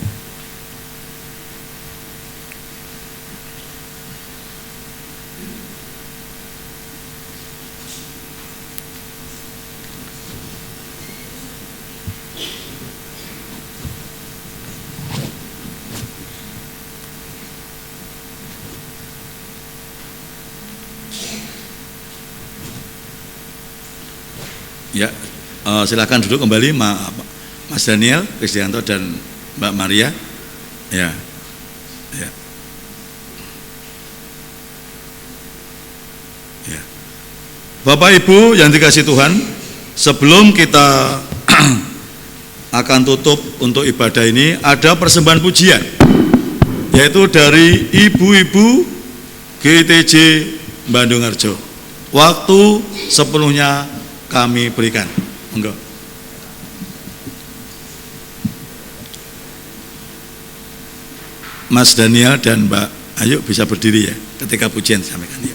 Ya, silakan duduk kembali Mas Daniel, Kristianto dan Mbak Maria. Ya, ya, ya. Bapak Ibu yang dikasihi Tuhan, sebelum kita akan tutup untuk ibadah ini, ada persembahan pujian, yaitu dari ibu-ibu GTJ Bandung Harjo. Waktu sepenuhnya kami berikan. Enggak. Mas Daniel dan Mbak Ayu bisa berdiri ya ketika pujian disampaikan ya.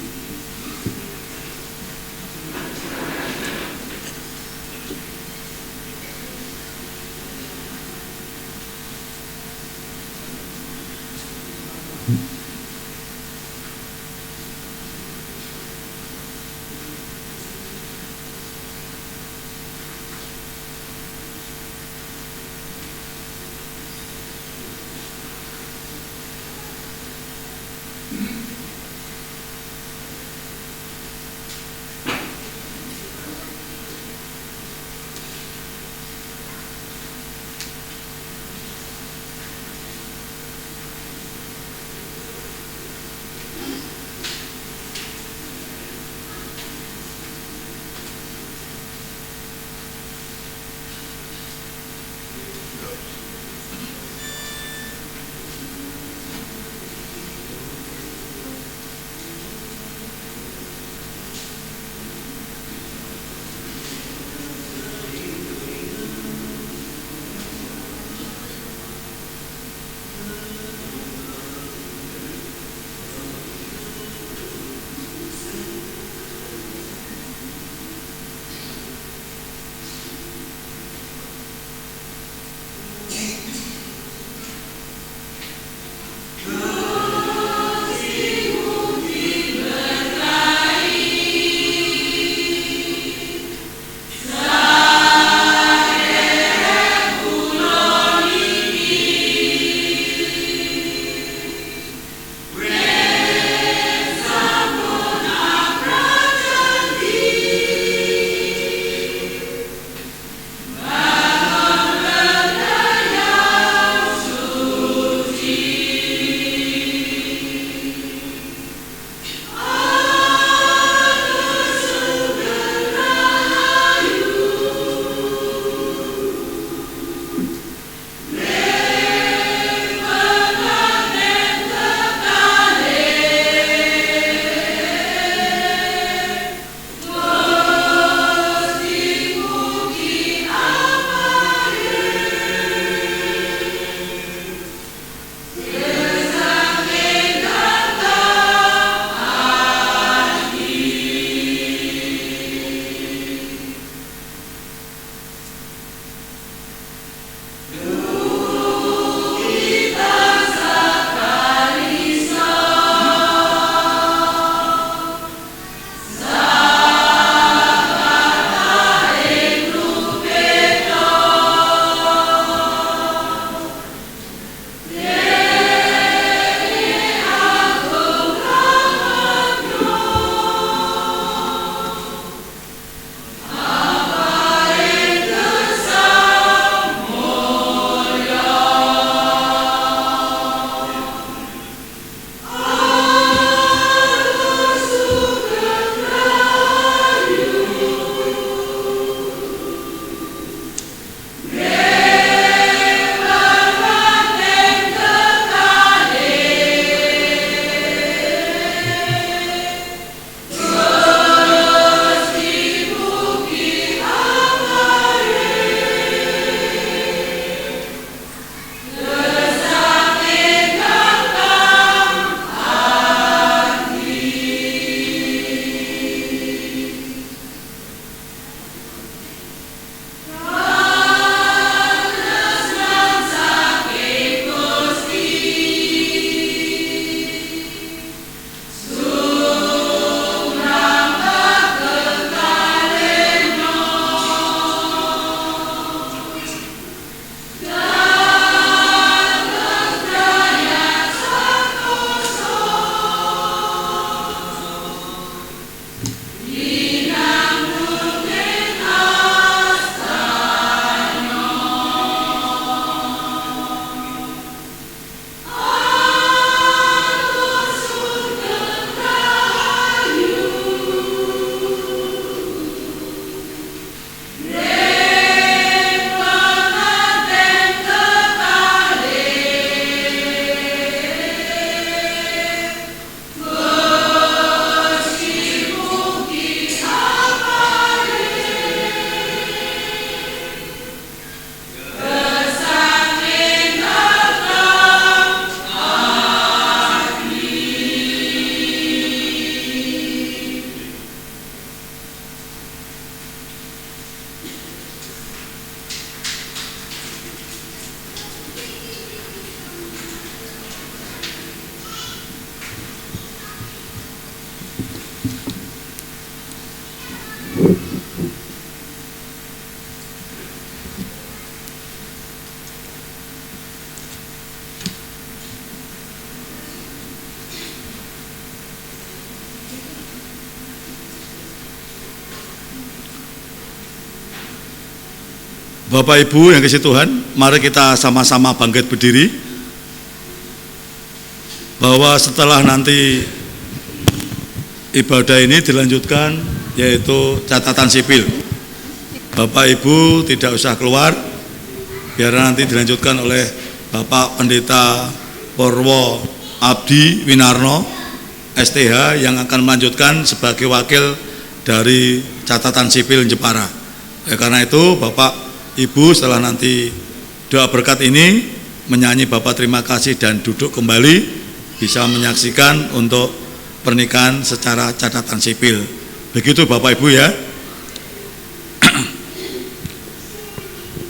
Bapak Ibu yang kasih Tuhan, mari kita sama-sama bangkit berdiri, bahwa setelah nanti ibadah ini dilanjutkan yaitu catatan sipil. Bapak Ibu tidak usah keluar, biar nanti dilanjutkan oleh Bapak Pendeta Porwo Abdi Winarno STH yang akan melanjutkan sebagai wakil dari catatan sipil Jepara. Karena itu Bapak Ibu setelah nanti doa berkat ini menyanyi Bapak terima kasih dan duduk kembali, bisa menyaksikan untuk pernikahan secara catatan sipil. Begitu Bapak Ibu ya.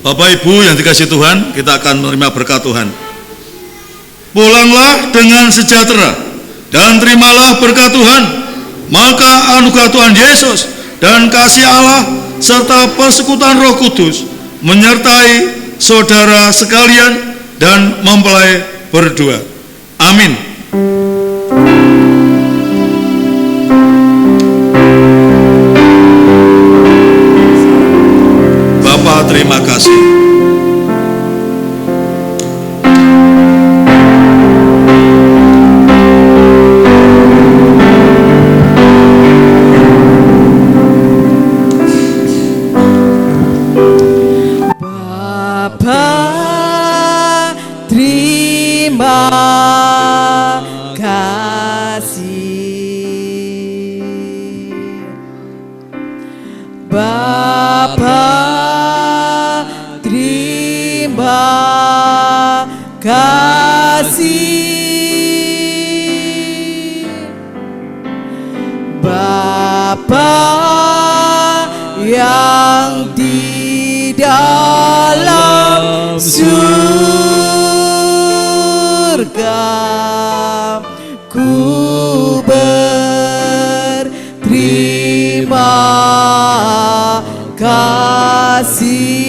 Bapak Ibu yang dikasih Tuhan, kita akan menerima berkat Tuhan. Pulanglah dengan sejahtera dan terimalah berkat Tuhan, maka anugerah Tuhan Yesus dan kasih Allah serta persekutuan Roh Kudus menyertai saudara sekalian dan mempelai berdua. Amin. Bapak terima kasih. Yang di dalam surga, ku berterima kasih.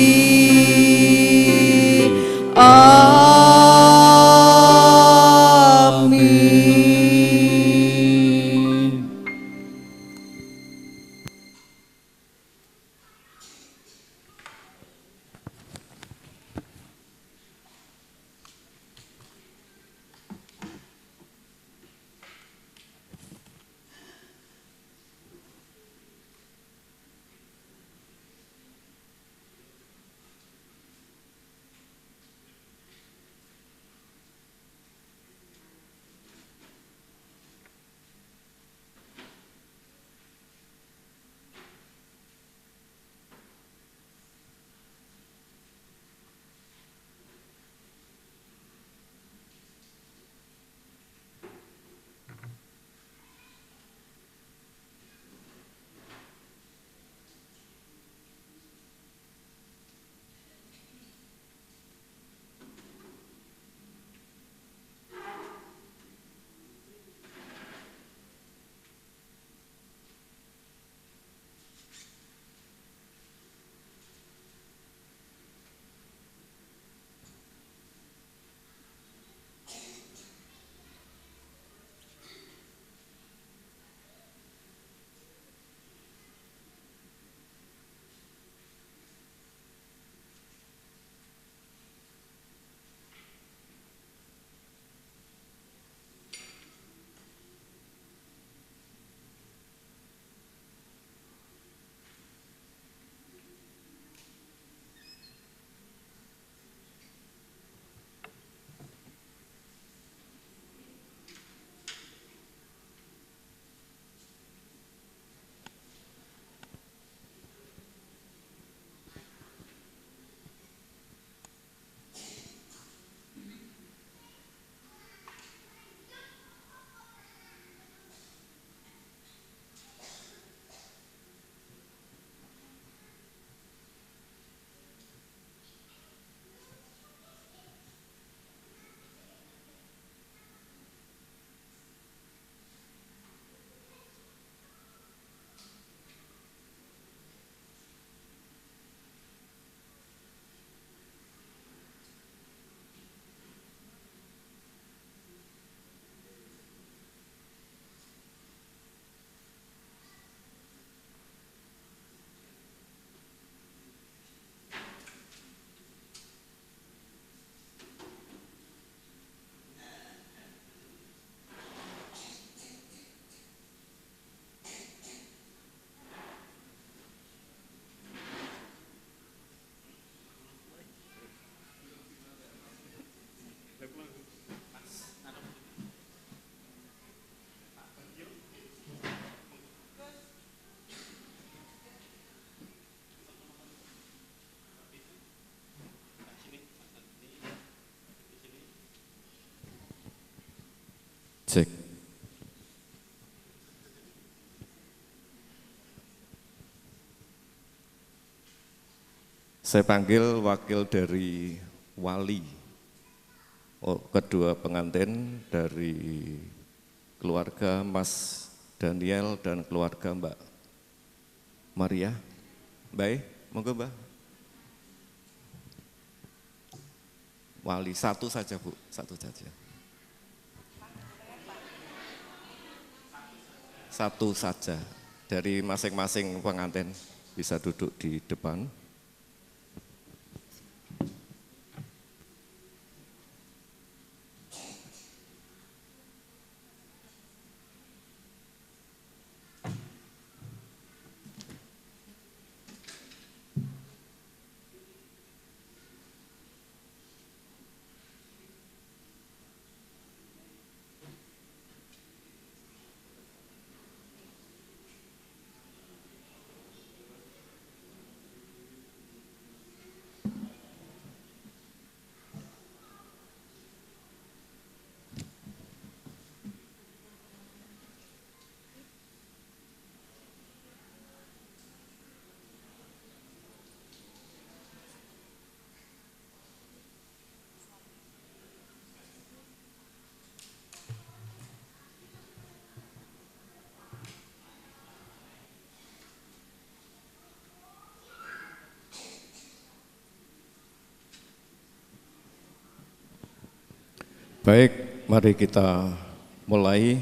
Saya panggil wakil dari wali, kedua pengantin dari keluarga Mas Daniel dan keluarga Mbak Maria. Baik, monggo Mbak. Wali satu saja Bu, satu saja. Satu saja dari masing-masing pengantin bisa duduk di depan. Baik, mari kita mulai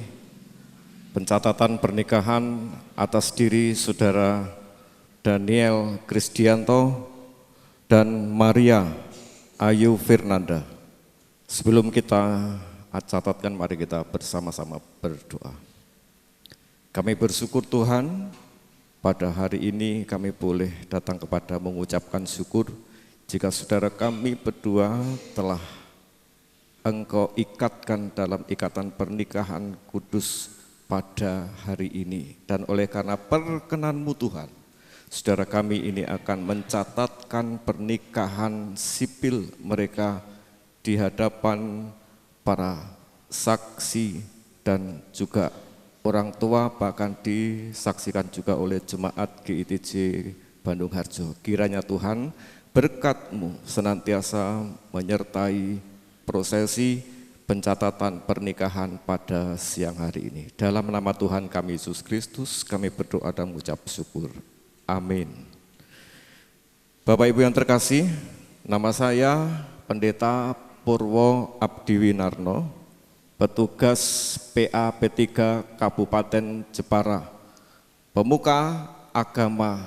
pencatatan pernikahan atas diri Saudara Daniel Kristianto dan Maria Ayu Fernanda. Sebelum kita catatkan, mari kita bersama-sama berdoa. Kami bersyukur Tuhan, pada hari ini kami boleh datang kepada mengucapkan syukur jika saudara kami berdua telah Engkau ikatkan dalam ikatan pernikahan kudus pada hari ini. Dan oleh karena perkenan-Mu Tuhan, saudara kami ini akan mencatatkan pernikahan sipil mereka di hadapan para saksi dan juga orang tua, bahkan disaksikan juga oleh jemaat GITJ Bandung Harjo. Kiranya Tuhan berkat-Mu senantiasa menyertai prosesi pencatatan pernikahan pada siang hari ini. Dalam nama Tuhan kami Yesus Kristus, kami berdoa dan mengucap syukur. Amin. Bapak Ibu yang terkasih, nama saya Pendeta Purwo Abdiwinarno, petugas PA P3 Kabupaten Jepara, pemuka agama,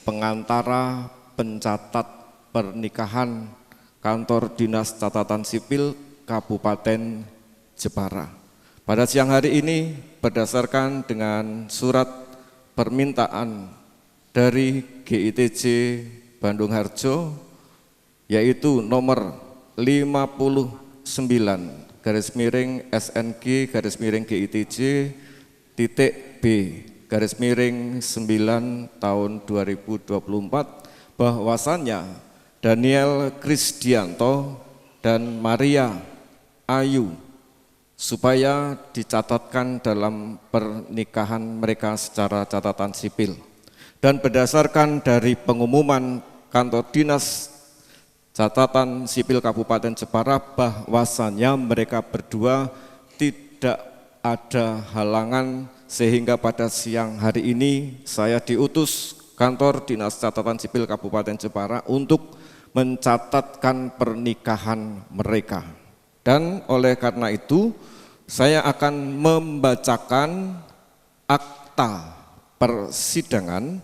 pengantara pencatat pernikahan Kantor Dinas Catatan Sipil Kabupaten Jepara. Pada siang hari ini berdasarkan dengan surat permintaan dari GITJ Bandung Harjo, yaitu nomor 59/SNG-B/9/2024 bahwasannya Daniel Kristianto dan Maria Ayu supaya dicatatkan dalam pernikahan mereka secara catatan sipil. Dan berdasarkan dari pengumuman Kantor Dinas Catatan Sipil Kabupaten Jepara bahwasannya mereka berdua tidak ada halangan, sehingga pada siang hari ini saya diutus Kantor Dinas Catatan Sipil Kabupaten Jepara untuk mencatatkan pernikahan mereka. Dan oleh karena itu saya akan membacakan akta persidangan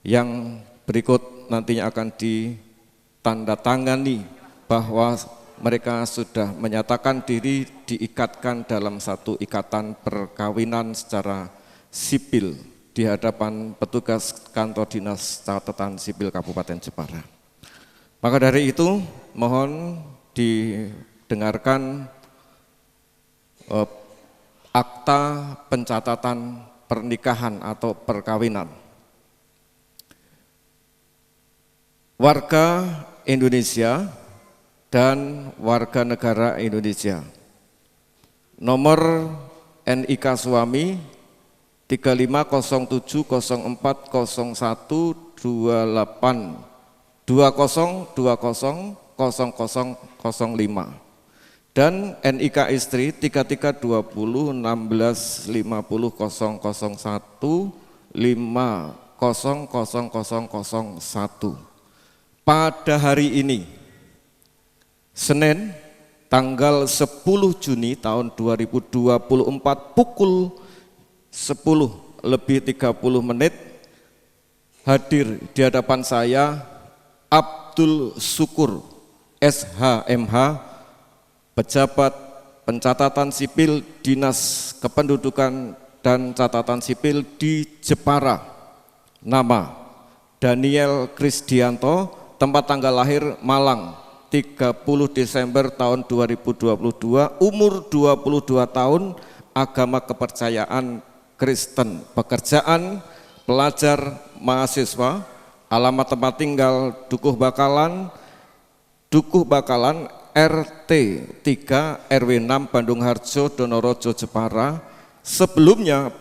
yang berikut nantinya akan ditandatangani bahwa mereka sudah menyatakan diri diikatkan dalam satu ikatan perkawinan secara sipil di hadapan petugas Kantor Dinas Catatan Sipil Kabupaten Jepara. Maka dari itu mohon didengarkan akta pencatatan pernikahan atau perkawinan. Warga Indonesia dan warga negara Indonesia. Nomor NIK suami 3507040128 20200005 dan NIK istri 33205001500001. Pada hari ini Senin tanggal 10 Juni tahun 2024 pukul 10:30 hadir di hadapan saya Abdul Syukur SHMH, pejabat pencatatan sipil Dinas Kependudukan dan Catatan Sipil di Jepara. Nama Daniel Krisdianto, tempat tanggal lahir Malang 30 Desember tahun 2022, umur 22 tahun, agama kepercayaan Kristen, pekerjaan pelajar mahasiswa, alamat tempat tinggal Dukuh Bakalan RT 3 RW 6 Bandung Harjo Donorojo Jepara. Sebelumnya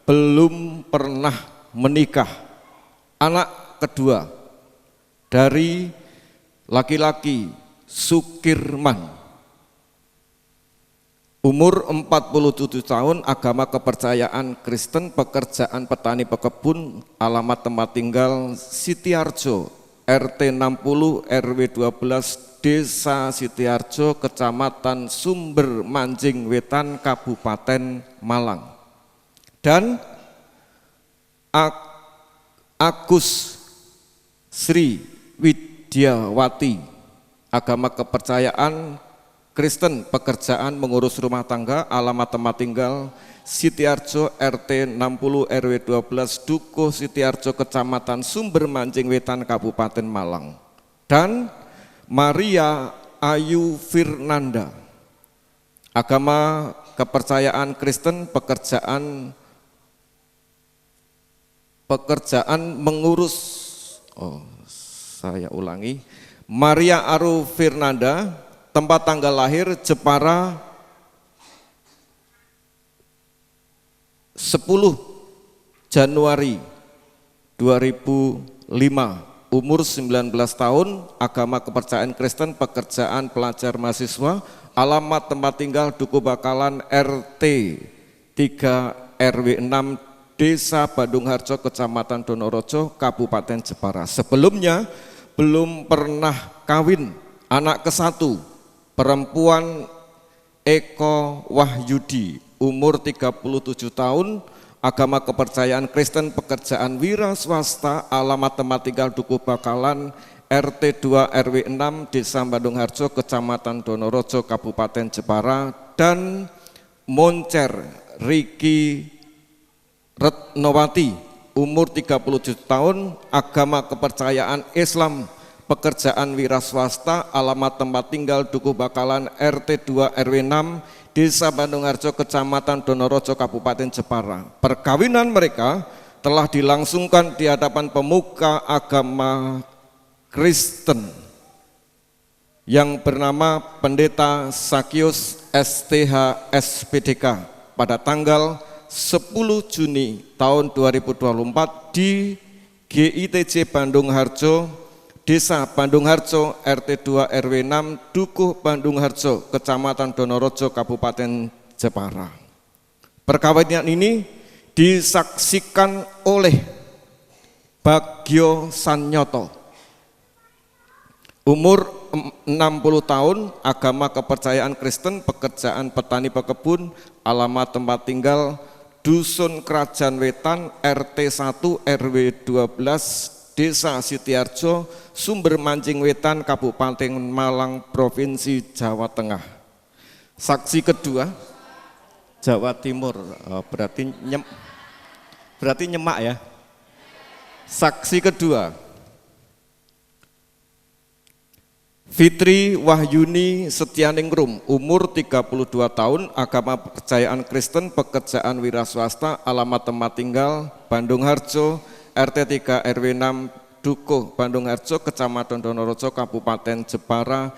belum pernah menikah. Anak kedua dari laki-laki Sukirman, umur 47 tahun, agama kepercayaan Kristen, pekerjaan petani pekebun, alamat tempat tinggal Sitiarjo RT 60 RW 12 Desa Sitiarjo, Kecamatan Sumber Manjing Wetan, Kabupaten Malang. Dan Agus Sri Widyawati, agama kepercayaan Kristen, pekerjaan mengurus rumah tangga, alamat tempat tinggal Sitiarjo RT 60 RW 12 Dukuh Sitiarjo, Kecamatan Sumber Manjing Wetan, Kabupaten Malang. Dan Maria Ayu Firnanda, agama kepercayaan Kristen, pekerjaan mengurus, Maria Aru Firnanda, tempat tanggal lahir Jepara 10 Januari 2005, umur 19 tahun, agama kepercayaan Kristen, pekerjaan pelajar mahasiswa, alamat tempat tinggal Dukuh Bakalan RT 3 RW 6 Desa Bandung Harjo, Kecamatan Donorojo, Kabupaten Jepara. Sebelumnya belum pernah kawin. Anak ke-1 perempuan Eko Wahyudi, umur 37 tahun, agama kepercayaan Kristen, pekerjaan wira swasta, alamat tempat tinggal Dukuh Bakalan RT 2 RW 6 Desa Bandung Harjo, Kecamatan Donorojo, Kabupaten Jepara. Dan Moncer Riki Retnowati, umur 37 tahun, agama kepercayaan Islam, pekerjaan wira swasta, alamat tempat tinggal Dukuh Bakalan RT 2 RW 6 Desa Bandung Harjo, Kecamatan Donorojo, Kabupaten Jepara. Perkawinan mereka telah dilangsungkan di hadapan pemuka agama Kristen yang bernama Pendeta Sakyus STH SPDK pada tanggal 10 Juni tahun 2024 di GITJ Bandung Harjo, Desa Bandung Harjo, RT 2 RW 6, Dukuh Bandung Harjo, Kecamatan Donorojo, Kabupaten Jepara. Perkawinan ini disaksikan oleh Bagyo Sanyoto, umur 60 tahun, agama kepercayaan Kristen, pekerjaan petani pekebun, alamat tempat tinggal Dusun Kerajaan Wetan RT 1 RW 12 Desa Sitiarjo, Sumber Manjing Wetan, Kabupaten Malang, Provinsi Jawa Tengah. Saksi kedua Jawa Timur, berarti nyemak ya. Saksi kedua Fitri Wahyuni Setianingrum, umur 32 tahun, agama kepercayaan Kristen, pekerjaan wira swasta, alamat tempat tinggal Bandung Harjo, RT 3 RW 6 Dukuh Bandung Harjo, Kecamatan Donorojo, Kabupaten Jepara,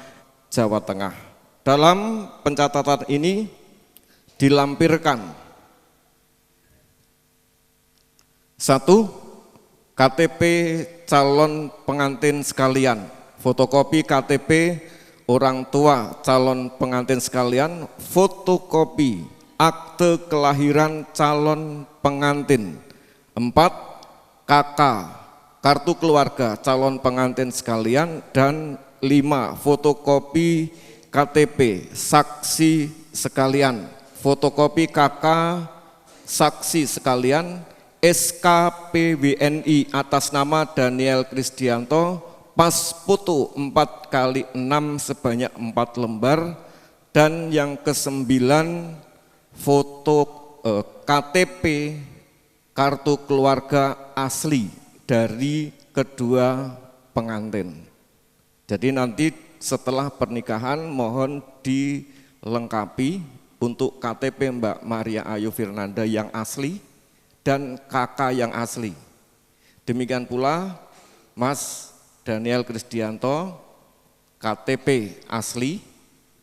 Jawa Tengah. Dalam pencatatan ini dilampirkan 1. KTP calon pengantin sekalian, fotokopi KTP orang tua calon pengantin sekalian, fotokopi akte kelahiran calon pengantin. 4. KK, kartu keluarga calon pengantin sekalian. Dan 5. Fotokopi KTP saksi sekalian, fotokopi KK saksi sekalian, SKPWNI atas nama Daniel Kristianto, pas foto 4x6 sebanyak 4 lembar, dan yang ke-9 foto KTP kartu keluarga asli dari kedua pengantin. Jadi nanti setelah pernikahan mohon dilengkapi untuk KTP Mbak Maria Ayu Firnanda yang asli dan kakak yang asli. Demikian pula Mas Daniel Kristianto, KTP asli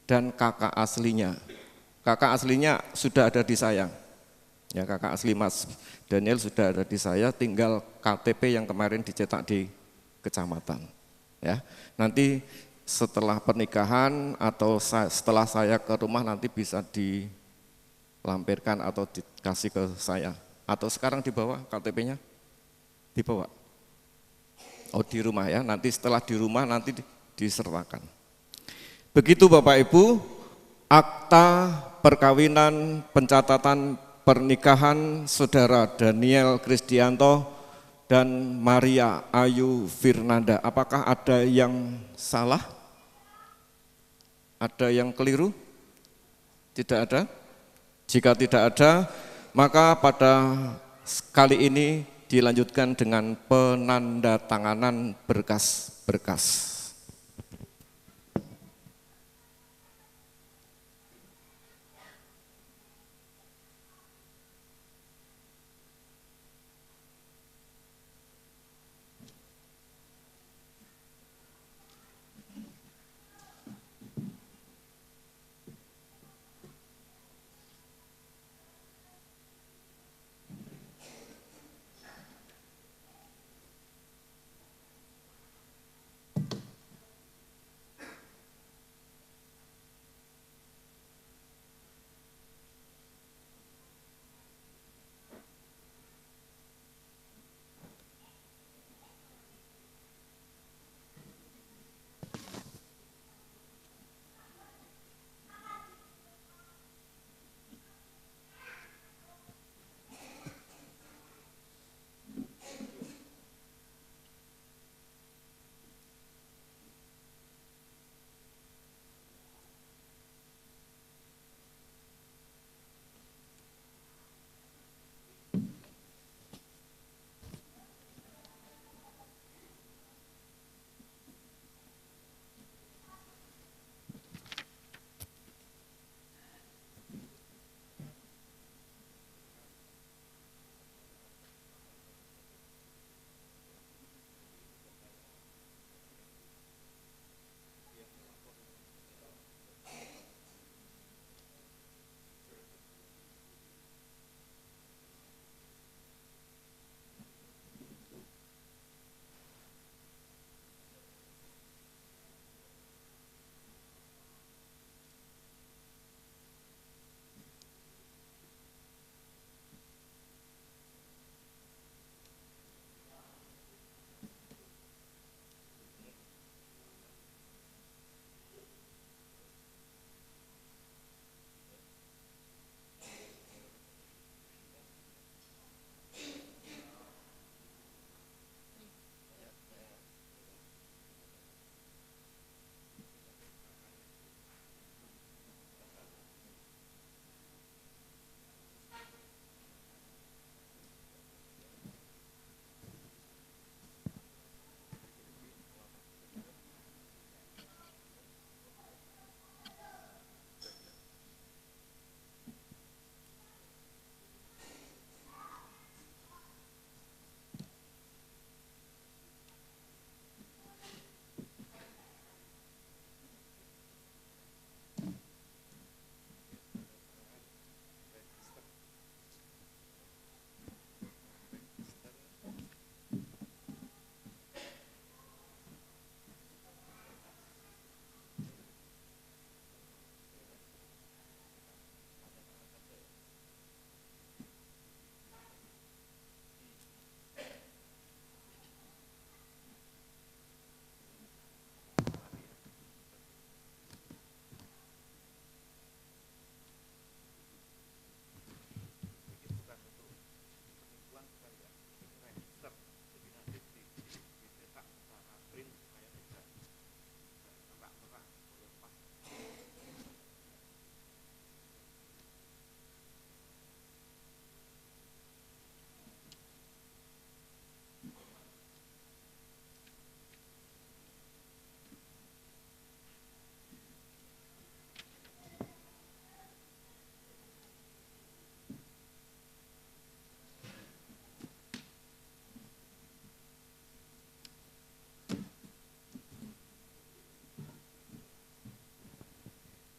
dan kakak aslinya. Kakak aslinya sudah ada di saya. Ya, kakak asli Mas Daniel sudah ada di saya, tinggal KTP yang kemarin dicetak di kecamatan. Ya, nanti setelah pernikahan atau setelah saya ke rumah nanti bisa dilampirkan atau dikasih ke saya. Atau sekarang dibawa KTP-nya? Dibawa? Oh, di rumah ya, nanti setelah di rumah nanti disertakan. Begitu Bapak Ibu, akta perkawinan pencatatan pernikahan saudara Daniel Kristianto dan Maria Ayu Firnanda. Apakah ada yang salah? Ada yang keliru? Tidak ada? Jika tidak ada, maka pada kali ini dilanjutkan dengan penandatanganan berkas-berkas.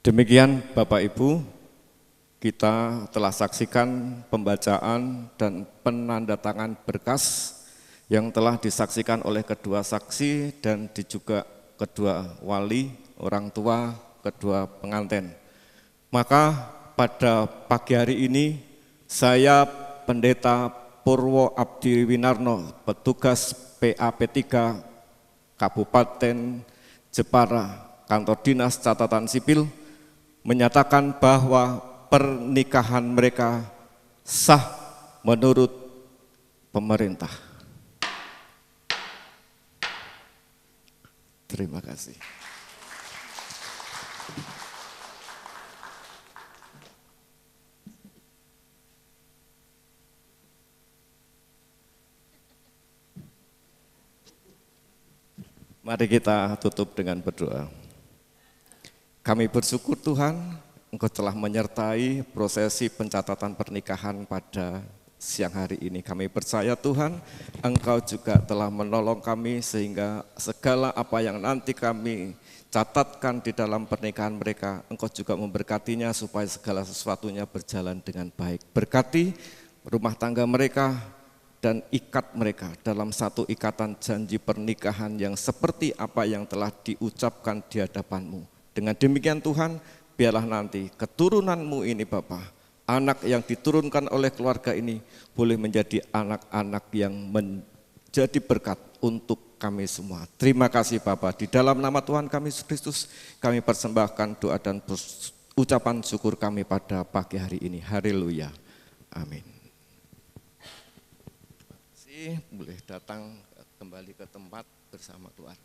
Demikian Bapak Ibu, kita telah saksikan pembacaan dan penandatangan berkas yang telah disaksikan oleh kedua saksi dan juga kedua wali, orang tua, kedua pengantin. Maka pada pagi hari ini saya Pendeta Purwo Abdi Winarno, petugas PAP3 Kabupaten Jepara, Kantor Dinas Catatan Sipil, menyatakan bahwa pernikahan mereka sah menurut pemerintah. Terima kasih. Mari kita tutup dengan berdoa. Kami bersyukur Tuhan, Engkau telah menyertai prosesi pencatatan pernikahan pada siang hari ini. Kami percaya Tuhan, Engkau juga telah menolong kami sehingga segala apa yang nanti kami catatkan di dalam pernikahan mereka, Engkau juga memberkatinya supaya segala sesuatunya berjalan dengan baik. Berkati rumah tangga mereka dan ikat mereka dalam satu ikatan janji pernikahan yang seperti apa yang telah diucapkan di hadapan-Mu. Dengan demikian Tuhan, biarlah nanti keturunanmu ini Bapa, anak yang diturunkan oleh keluarga ini boleh menjadi anak-anak yang menjadi berkat untuk kami semua. Terima kasih Bapa, di dalam nama Tuhan kami Yesus Kristus kami persembahkan doa dan ucapan syukur kami pada pagi hari ini. Haleluya. Amin. Boleh datang kembali ke tempat bersama keluarga.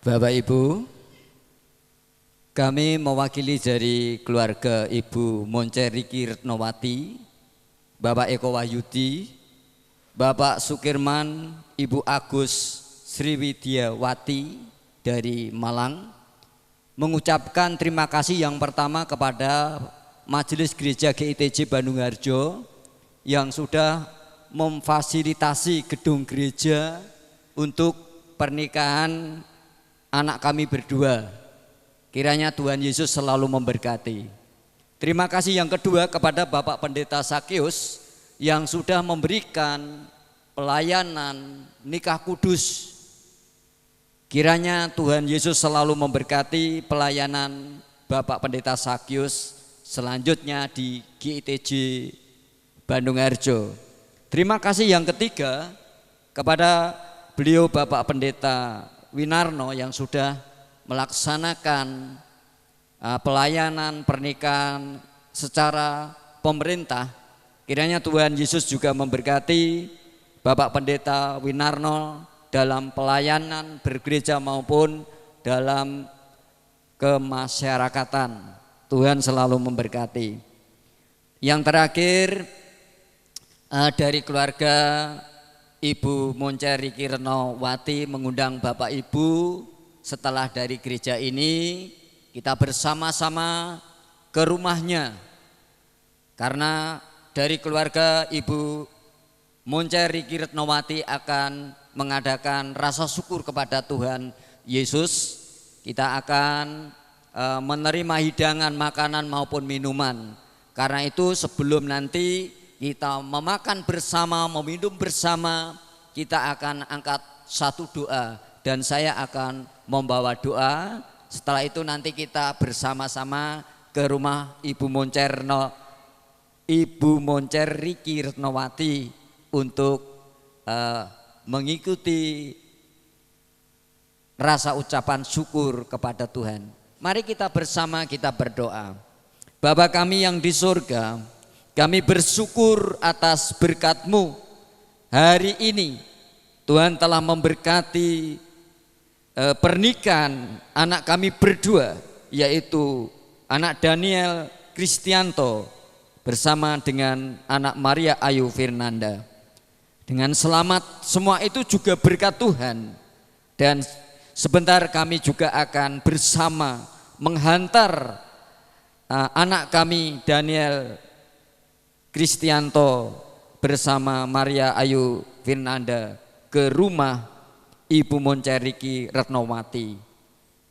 Bapak Ibu, kami mewakili dari keluarga Ibu Monce Riki Retnowati, Bapak Eko Wahyudi, Bapak Sukirman, Ibu Agus Sriwidyawati dari Malang, mengucapkan terima kasih yang pertama kepada Majelis Gereja GITJ Bandung Harjo yang sudah memfasilitasi gedung gereja untuk pernikahan anak kami berdua. Kiranya Tuhan Yesus selalu memberkati. Terima kasih yang kedua kepada Bapak Pendeta Sakius yang sudah memberikan pelayanan nikah kudus. Kiranya Tuhan Yesus selalu memberkati pelayanan Bapak Pendeta Sakius selanjutnya di GITJ Bandung Harjo. Terima kasih yang ketiga kepada beliau Bapak Pendeta Winarno yang sudah melaksanakan pelayanan pernikahan secara pemerintah. Kiranya Tuhan Yesus juga memberkati Bapak Pendeta Winarno dalam pelayanan bergereja maupun dalam kemasyarakatan. Tuhan selalu memberkati. Yang terakhir dari keluarga Ibu Monce Riki Retnowati mengundang Bapak Ibu setelah dari gereja ini kita bersama-sama ke rumahnya, karena dari keluarga Ibu Monce Riki Retnowati akan mengadakan rasa syukur kepada Tuhan Yesus. Kita akan menerima hidangan makanan maupun minuman. Karena itu sebelum nanti kita memakan bersama, meminum bersama, kita akan angkat satu doa dan saya akan membawa doa. Setelah itu nanti kita bersama-sama ke rumah Ibu Monce Riki Retnowati untuk mengikuti rasa ucapan syukur kepada Tuhan. Mari kita bersama kita berdoa. Bapa kami yang di surga, kami bersyukur atas berkat-Mu. Hari ini Tuhan telah memberkati pernikahan anak kami berdua, yaitu anak Daniel Kristianto bersama dengan anak Maria Ayu Firnanda. Dengan selamat, semua itu juga berkat Tuhan. Dan sebentar kami juga akan bersama menghantar anak kami Daniel Kristianto bersama Maria Ayu Fernanda ke rumah Ibu Monceriki Retnowati.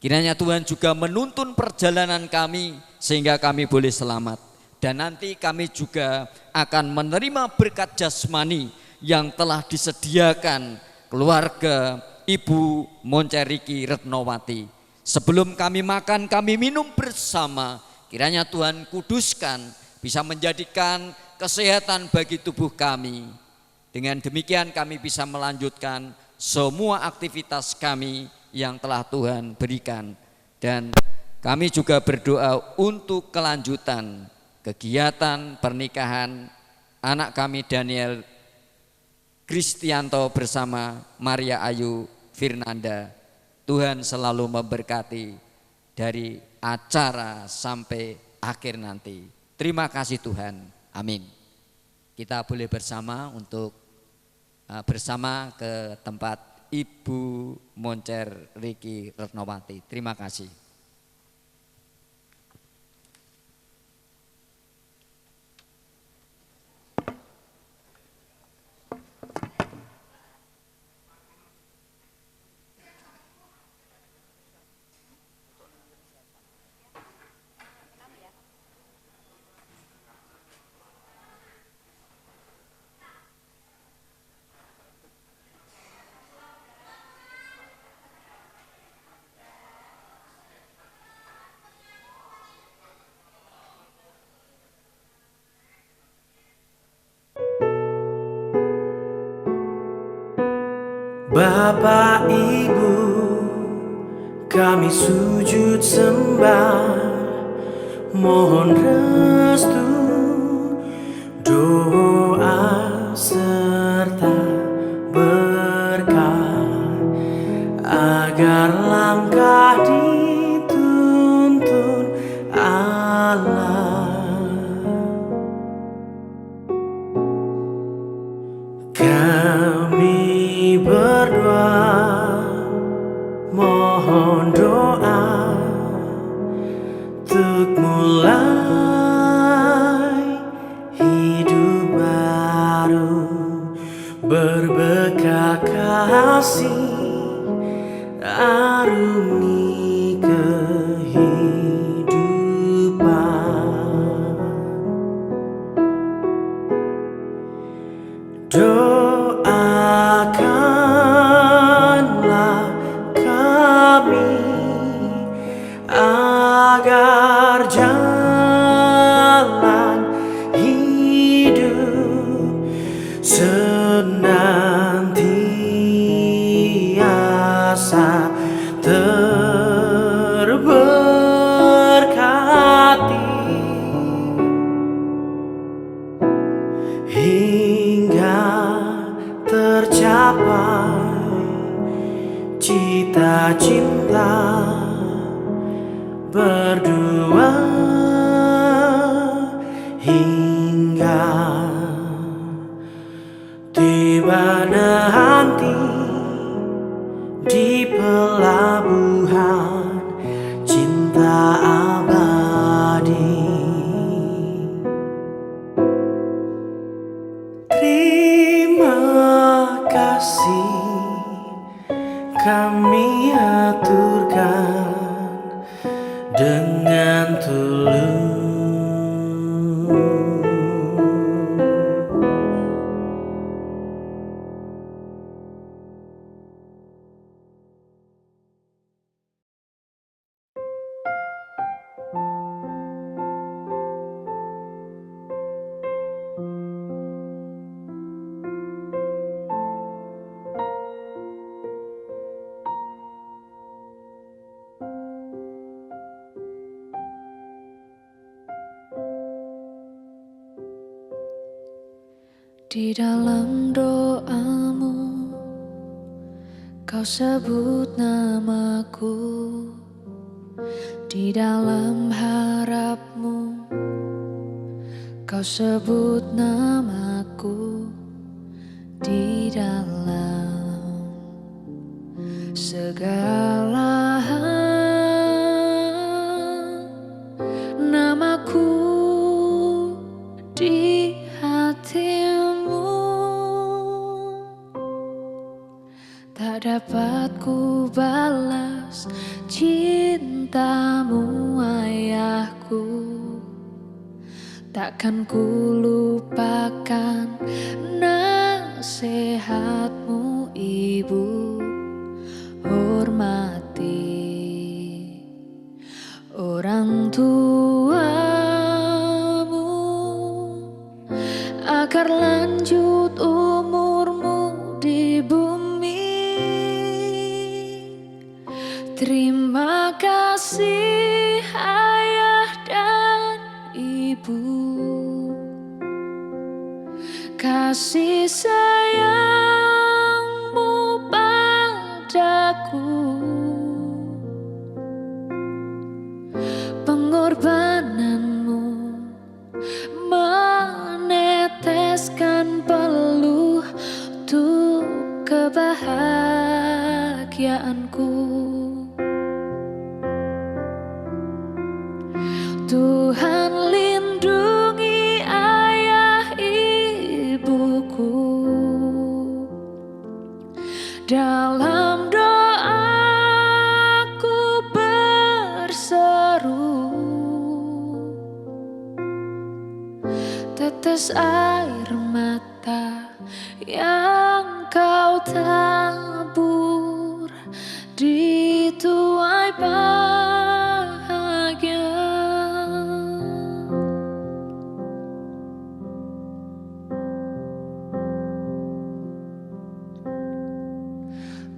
Kiranya Tuhan juga menuntun perjalanan kami sehingga kami boleh selamat. Dan nanti kami juga akan menerima berkat jasmani yang telah disediakan keluarga Ibu Monceriki Retnowati. Sebelum kami makan, kami minum bersama. Kiranya Tuhan kuduskan, bisa menjadikan kesehatan bagi tubuh kami. Dengan demikian kami bisa melanjutkan semua aktivitas kami yang telah Tuhan berikan. Dan kami juga berdoa untuk kelanjutan kegiatan pernikahan anak kami Daniel Kristianto bersama Maria Ayu Fernanda. Tuhan selalu memberkati dari acara sampai akhir nanti. Terima kasih Tuhan. Amin. Kita boleh bersama untuk bersama ke tempat Ibu Monceriki Retnowati. Terima kasih. Bapak Ibu, kami sujud sembah, mohon restu, doa serta berkat, agar langkah dituntun Allah. Kami berdoa, mohon doa untuk mulai hidup baru, berbekal kasih aruni kehidupan. Doakanlah kami agar jalan hidup senantiasa terberkati hingga tercapai cita-cita berdua hingga tiba nanti di pelabuhan cinta abadi. Terima kasih kami aturkan dengan tulus. Di dalam doamu, kau sebut namaku. Di dalam harapmu, kau sebut namaku. Di dalam segala cintamu ayahku, takkan ku lupakan nasihatmu ibu. Hormati orang tuamu agar lanjut umurmu di bumi. Terima kasih ayah dan ibu, kasih sayangmu padaku, pengorbananmu meneteskan peluh untuk kebahagiaanku. Tuhan lindungi ayah ibuku, dalam doaku berseru, tetes air mata yang kau tabur di tuai bahagia.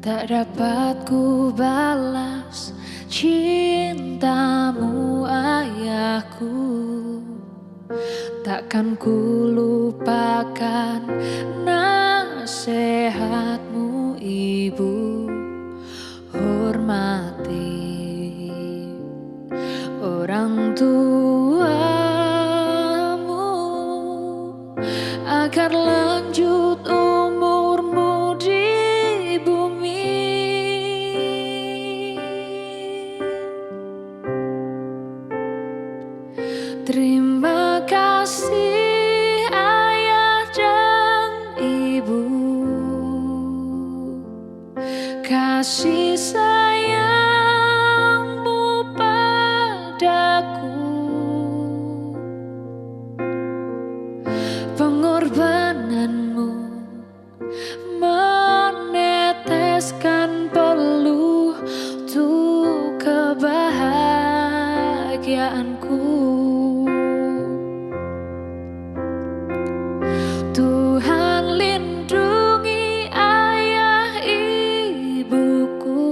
Tak dapat ku balas cintamu ayahku, takkan ku lupakan nasihatmu ibu. Hormati orang tuamu agar lanjut umurmu di bumi. Terima kasih ayah dan ibu, kasih sayangmu padaku, pengorbananmu meneteskan peluh untuk kebahagiaanku. Tuhan lindungi ayah ibuku,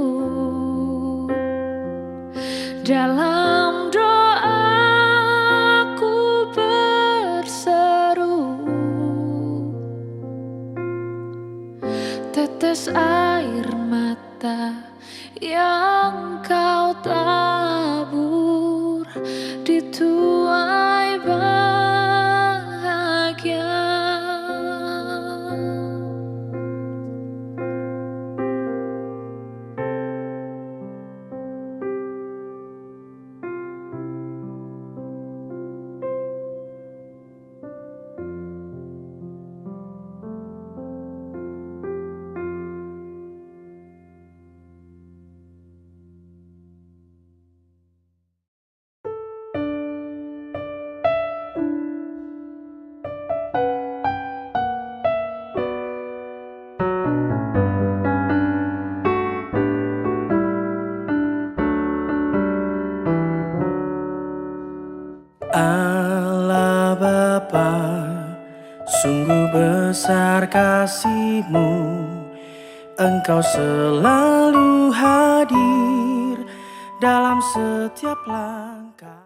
dalam doaku berseru, tetes air mata yang kau tabur di tuai bahagia. Allah Bapa, sungguh besar kasih-Mu, Engkau selalu hadir dalam setiap langkah.